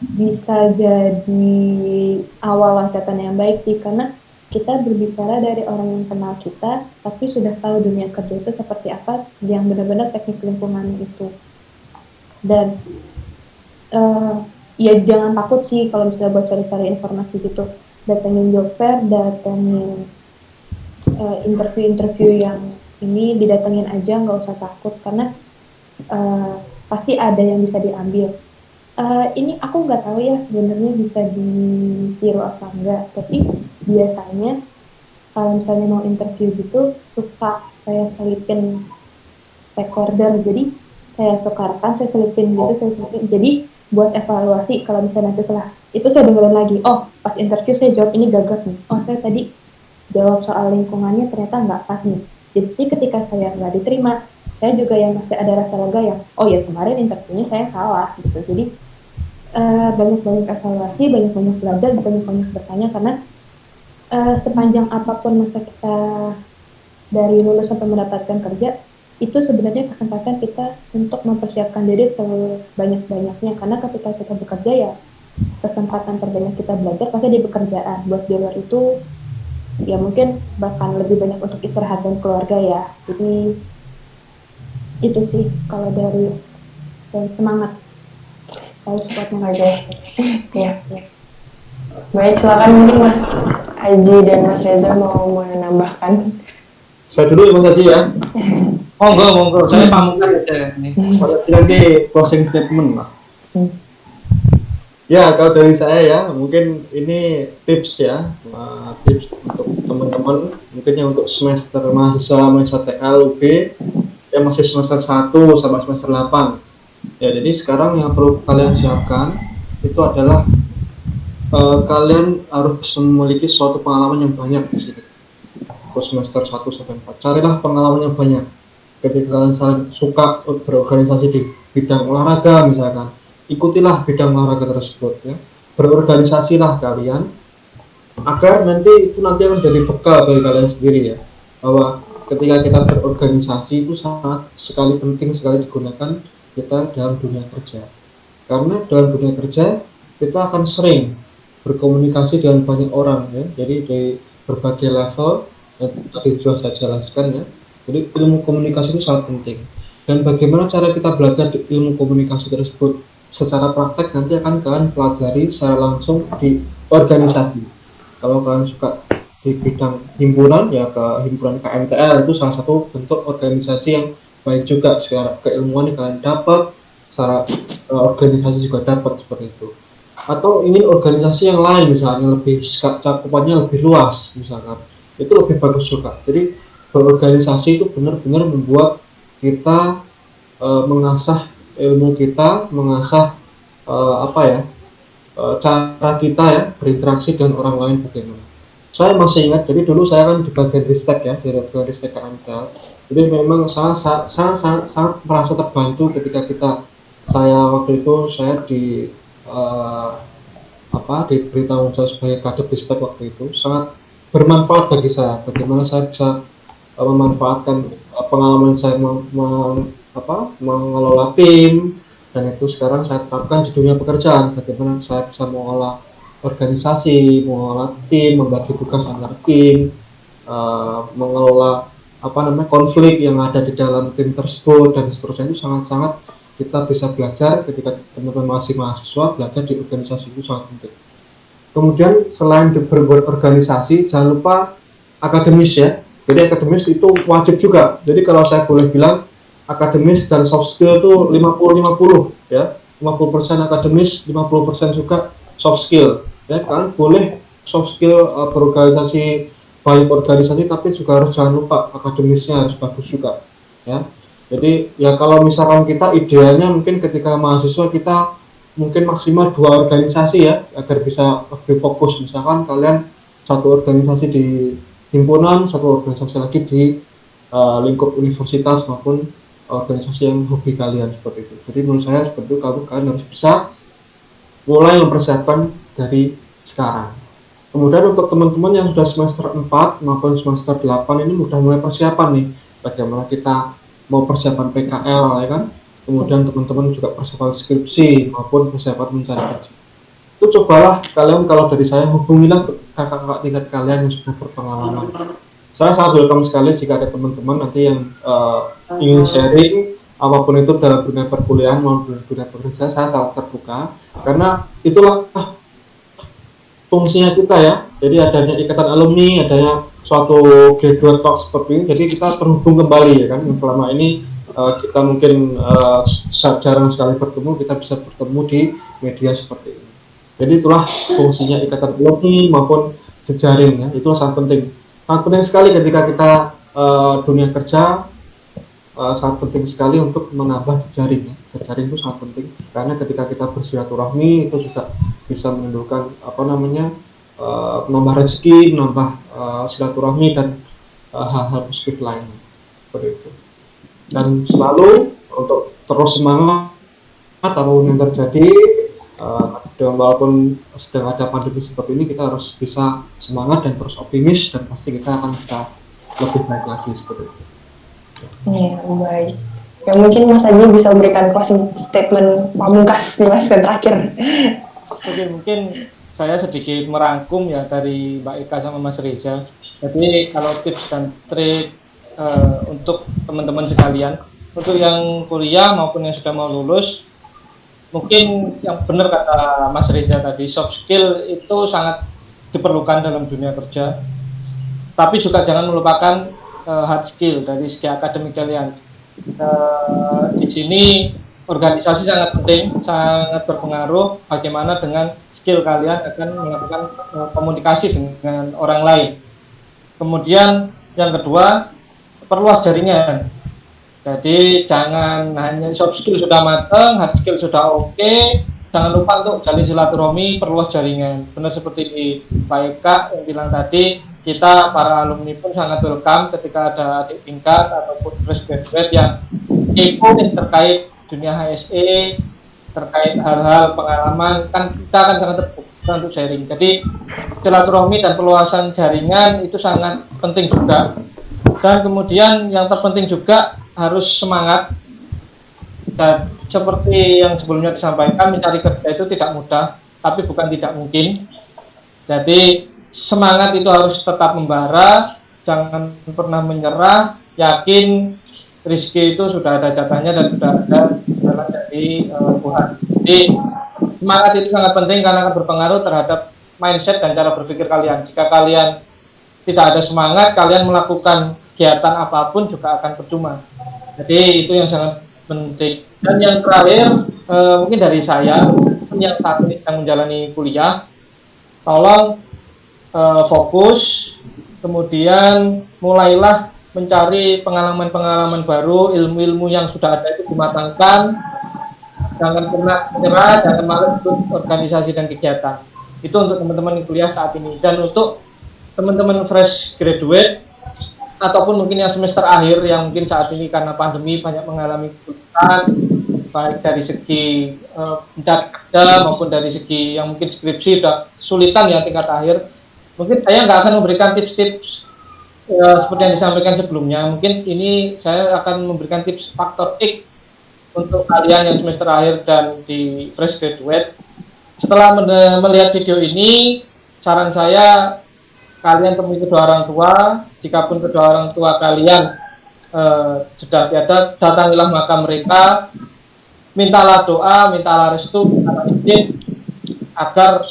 bisa jadi awal loncatan yang baik sih, karena kita berbicara dari orang yang kenal kita, tapi sudah tahu dunia kerja itu seperti apa, yang benar-benar teknik lingkungan itu. Dan ya jangan takut sih kalau misalnya buat cari-cari informasi gitu, datengin job fair, datengin interview-interview yang ini didatengin aja, nggak usah takut karena pasti ada yang bisa diambil. Ini aku nggak tahu ya sebenarnya bisa ditiru apa enggak, tapi biasanya kalau misalnya mau interview gitu suka saya selipin recorder, jadi saya suka rekam, saya selipin gitu, jadi buat evaluasi kalau misalnya nanti setelah itu saya dengerin lagi, oh pas interview saya jawab ini gagap nih, oh saya tadi jawab soal lingkungannya ternyata nggak pas nih, jadi ketika saya nggak diterima saya juga yang masih ada rasa lega ya, oh ya kemarin interviewnya saya salah gitu. Jadi banyak-banyak evaluasi, banyak-banyak belajar, banyak-banyak bertanya, karena sepanjang apapun masa kita dari lulus sampai mendapatkan kerja, itu sebenarnya kesempatan kita untuk mempersiapkan diri sebanyak-banyaknya, karena ketika kita bekerja ya kesempatan terbanyak kita belajar pasti di pekerjaan. Buat di luar itu ya mungkin bahkan lebih banyak untuk istirahat dan keluarga ya. Jadi itu sih kalau dari semangat saya supportnya. Oke. Ya. Baik, silakan mungkin Mas Aji dan Mas Reza mau menambahkan. Saya dulu ya Mas Haji ya. Monggo, saya pamungkas aja nih. Nanti closing statement lah. Ya, kalau dari saya ya, mungkin ini tips ya, tips untuk teman-teman, mungkin yang untuk semester mahasiswa TL UB yang masih semester 1 sampai semester 8. Ya, jadi sekarang yang perlu kalian siapkan itu adalah kalian harus memiliki suatu pengalaman yang banyak di sini. Semester 1 sampai 4. Carilah pengalaman yang banyak. Ketika kalian suka berorganisasi di bidang olahraga misalkan, ikutilah bidang olahraga tersebut ya. Berorganisasilah kalian agar nanti akan jadi bekal bagi kalian sendiri ya. Bahwa ketika kita berorganisasi itu sangat sekali penting sekali digunakan kita dalam dunia kerja. Karena dalam dunia kerja kita akan sering berkomunikasi dengan banyak orang ya. Jadi dari berbagai level yang tadi sudah saya jelaskan ya. Jadi ilmu komunikasi itu sangat penting. Dan bagaimana cara kita belajar di ilmu komunikasi tersebut secara praktek nanti akan kalian pelajari secara langsung di organisasi. Kalau kalian suka di bidang himpunan ya ke himpunan KMTL itu salah satu bentuk organisasi yang baik juga, secara keilmuan yang kalian dapat, secara organisasi juga dapat seperti itu. Atau ingin organisasi yang lain misalnya lebih cakupannya lebih luas misalkan, itu lebih bagus juga. Jadi berorganisasi itu benar-benar membuat kita mengasah ilmu kita, mengasah cara kita ya berinteraksi dengan orang lain bagaimana. Saya masih ingat, jadi dulu saya kan di bagian Ristek ya, di Ristek KMTL. Jadi memang saya sangat merasa terbantu ketika saya waktu itu saya diberi tanggung jawab sebagai kadep Ristek waktu itu, sangat bermanfaat bagi saya. Bagaimana saya bisa memanfaatkan pengalaman saya mengelola tim, dan itu sekarang saya terapkan di dunia pekerjaan. Bagaimana saya bisa mengelola organisasi, mengelola tim, membagi tugas antar tim, mengelola konflik yang ada di dalam tim tersebut dan seterusnya. Itu sangat-sangat kita bisa belajar ketika teman-teman masih mahasiswa, belajar di organisasi itu sangat penting. Kemudian selain berorganisasi, jangan lupa akademis ya. Jadi akademis itu wajib juga. Jadi kalau saya boleh bilang akademis dan soft skill itu 50-50 ya. 50% akademis, 50% juga soft skill. Ya, kalian boleh soft skill berorganisasi baik organisasi tapi juga harus jangan lupa akademisnya harus bagus juga ya. Jadi ya kalau misalkan kita idealnya mungkin ketika mahasiswa kita mungkin maksimal 2 organisasi ya agar bisa lebih fokus. Misalkan kalian satu organisasi di himpunan, satu organisasi lagi di lingkup universitas maupun organisasi yang hobi kalian seperti itu. Jadi menurut saya seperti itu kalian harus bisa mulai mempersiapkan dari sekarang. Kemudian untuk teman-teman yang sudah semester 4 maupun semester 8 ini sudah mulai persiapan nih, bagaimana kita mau persiapan PKL ya kan, kemudian teman-teman juga persiapan skripsi maupun persiapan mencari kerja. Itu cobalah kalian, kalau dari saya hubungilah kakak-kakak tingkat kalian yang sudah berpengalaman. Saya sangat welcome sekali jika ada teman-teman nanti yang ingin sharing apapun itu dalam dunia perkuliahan maupun dunia pekerjaan, saya sangat terbuka karena itulah fungsinya kita ya. Jadi adanya ikatan alumni, adanya suatu graduate talk seperti ini, jadi kita terhubung kembali ya kan. Selama ini kita mungkin jarang sekali bertemu, kita bisa bertemu di media seperti ini. Jadi itulah fungsinya ikatan alumni maupun jejaring ya, itu sangat penting. Sangat penting sekali ketika kita dunia kerja, sangat penting sekali untuk menambah jejaring ya. Jejaring itu sangat penting karena ketika kita bersilaturahmi itu juga bisa menimbulkan menambah rezeki, menambah silaturahmi dan hal-hal positif lainnya seperti itu. Dan selalu untuk terus semangat apapun yang terjadi, dan walaupun sedang ada pandemi seperti ini, kita harus bisa semangat dan terus optimis dan pasti kita akan bisa lebih baik lagi seperti itu. Ya, baik. Ya mungkin Mas Aji bisa memberikan closing statement pamungkas di Mas terakhir. Oke, mungkin saya sedikit merangkum ya dari Mbak Eka sama Mas Reza. Jadi kalau tips dan trik untuk teman-teman sekalian, untuk yang kuliah maupun yang sudah mau lulus, mungkin yang benar kata Mas Reza tadi, soft skill itu sangat diperlukan dalam dunia kerja. Tapi juga jangan melupakan hard skill dari segi akademik kalian. Di sini organisasi sangat penting, sangat berpengaruh bagaimana dengan skill kalian akan melakukan komunikasi dengan orang lain. Kemudian yang kedua, perluas jaringan. Jadi jangan hanya soft skill sudah matang, hard skill sudah oke, jangan lupa untuk jalin silaturahmi, perluas jaringan. Benar seperti Pak Eka yang bilang tadi, kita para alumni pun sangat welcome ketika ada adik tingkat ataupun fresh graduate yang kepo terkait dunia HSE, terkait hal-hal pengalaman, kan kita akan sangat terbuka untuk sharing. Jadi silaturahmi dan perluasan jaringan itu sangat penting juga. Dan kemudian yang terpenting juga harus semangat. Dan seperti yang sebelumnya disampaikan, mencari kerja itu tidak mudah, tapi bukan tidak mungkin. Jadi semangat itu harus tetap membara, jangan pernah menyerah, yakin rezeki itu sudah ada jatahnya dan sudah ada jalan dari Tuhan. Jadi semangat itu sangat penting karena akan berpengaruh terhadap mindset dan cara berpikir kalian. Jika kalian tidak ada semangat, kalian melakukan kegiatan apapun juga akan percuma. Jadi itu yang sangat penting. Dan yang terakhir mungkin dari saya yang saat ini sedang menjalani kuliah, tolong fokus, kemudian mulailah mencari pengalaman-pengalaman baru, ilmu-ilmu yang sudah ada itu dimatangkan, jangan pernah menyerah, jangan malas ikut organisasi dan kegiatan. Itu untuk teman-teman yang kuliah saat ini. Dan untuk teman-teman fresh graduate ataupun mungkin yang semester akhir yang mungkin saat ini karena pandemi banyak mengalami kesulitan, baik dari segi mencari kerja maupun dari segi yang mungkin skripsi sudah kesulitan ya tingkat akhir. Mungkin saya nggak akan memberikan tips-tips seperti yang disampaikan sebelumnya. Mungkin ini saya akan memberikan tips faktor X untuk kalian yang semester akhir dan di fresh graduate. Setelah melihat video ini, saran saya kalian temui kedua orang tua. Jikapun kedua orang tua kalian sudah tiada, datangilah makam mereka, mintalah doa, mintalah restu, mintalah izin agar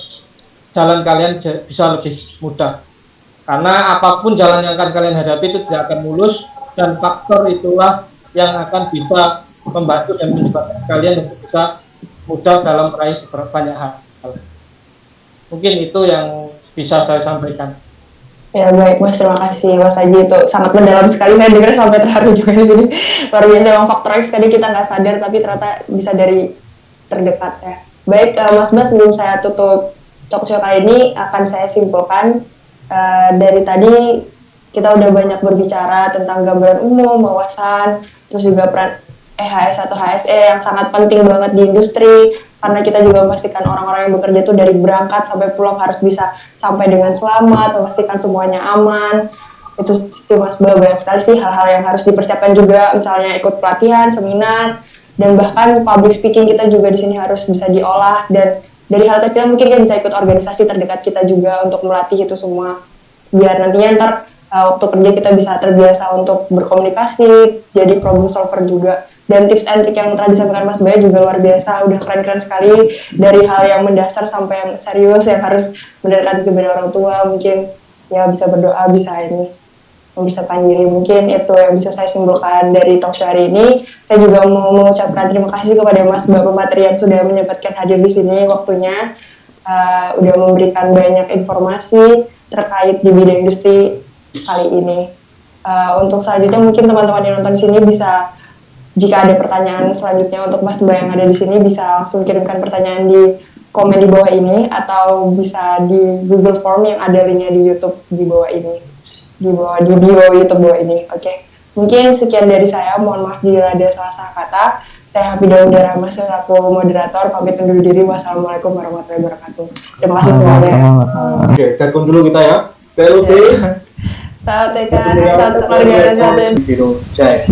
jalan kalian bisa lebih mudah. Karena apapun jalan yang akan kalian hadapi itu tidak akan mulus, dan faktor itulah yang akan bisa membantu dan menyebabkan kalian untuk bisa mudah dalam meraih banyak hal. Mungkin itu yang bisa saya sampaikan. Ya baik Mas, terima kasih Mas Aji, itu sangat mendalam sekali, saya dengar sampai terharu juga di sini. Luar biasa, emang faktor X tadi kita nggak sadar tapi ternyata bisa dari terdekat ya. Baik Mas Bas, sebelum saya tutup talk show kali ini akan saya simpulkan. Dari tadi kita udah banyak berbicara tentang gambaran umum, wawasan, terus juga peran EHS atau HSE yang sangat penting banget di industri, karena kita juga memastikan orang-orang yang bekerja itu dari berangkat sampai pulang harus bisa sampai dengan selamat, memastikan semuanya aman. Itu Mas banyak sekali sih hal-hal yang harus dipersiapkan juga, misalnya ikut pelatihan, seminar, dan bahkan public speaking kita juga di sini harus bisa diolah, dan dari hal kecil mungkin kita bisa ikut organisasi terdekat kita juga untuk melatih itu semua, biar nantinya ntar waktu kerja kita bisa terbiasa untuk berkomunikasi, jadi problem solver juga. Dan tips and trick yang telah disampaikan Mas Baya juga luar biasa, udah keren-keren sekali, dari hal yang mendasar sampai yang serius yang harus mendekati kepada orang tua, mungkin ya bisa berdoa, bisa ini, bisa pandiri. Mungkin itu yang bisa saya simpulkan dari talk show hari ini. Saya juga mau mengucapkan terima kasih kepada Mas Bapak Pemateri yang sudah menyempatkan hadir di sini waktunya, udah memberikan banyak informasi terkait di bidang industri kali ini. Untuk selanjutnya mungkin teman-teman yang nonton di sini bisa, jika ada pertanyaan selanjutnya untuk Mas Bapak yang ada di sini, bisa langsung kirimkan pertanyaan di komen di bawah ini, atau bisa di Google Form yang ada linknya di YouTube di bawah ini, di bio YouTube bawah ini. Oke. Mungkin sekian dari saya, mohon maaf jika ada salah kata. Saya Hafida Udara Mas selaku moderator, pamit undur diri. Wassalamualaikum warahmatullahi wabarakatuh. Terima kasih semuanya. Oke, telepon dulu kita ya. PLB. Salam TK, satu keluarga dan satu Jaya.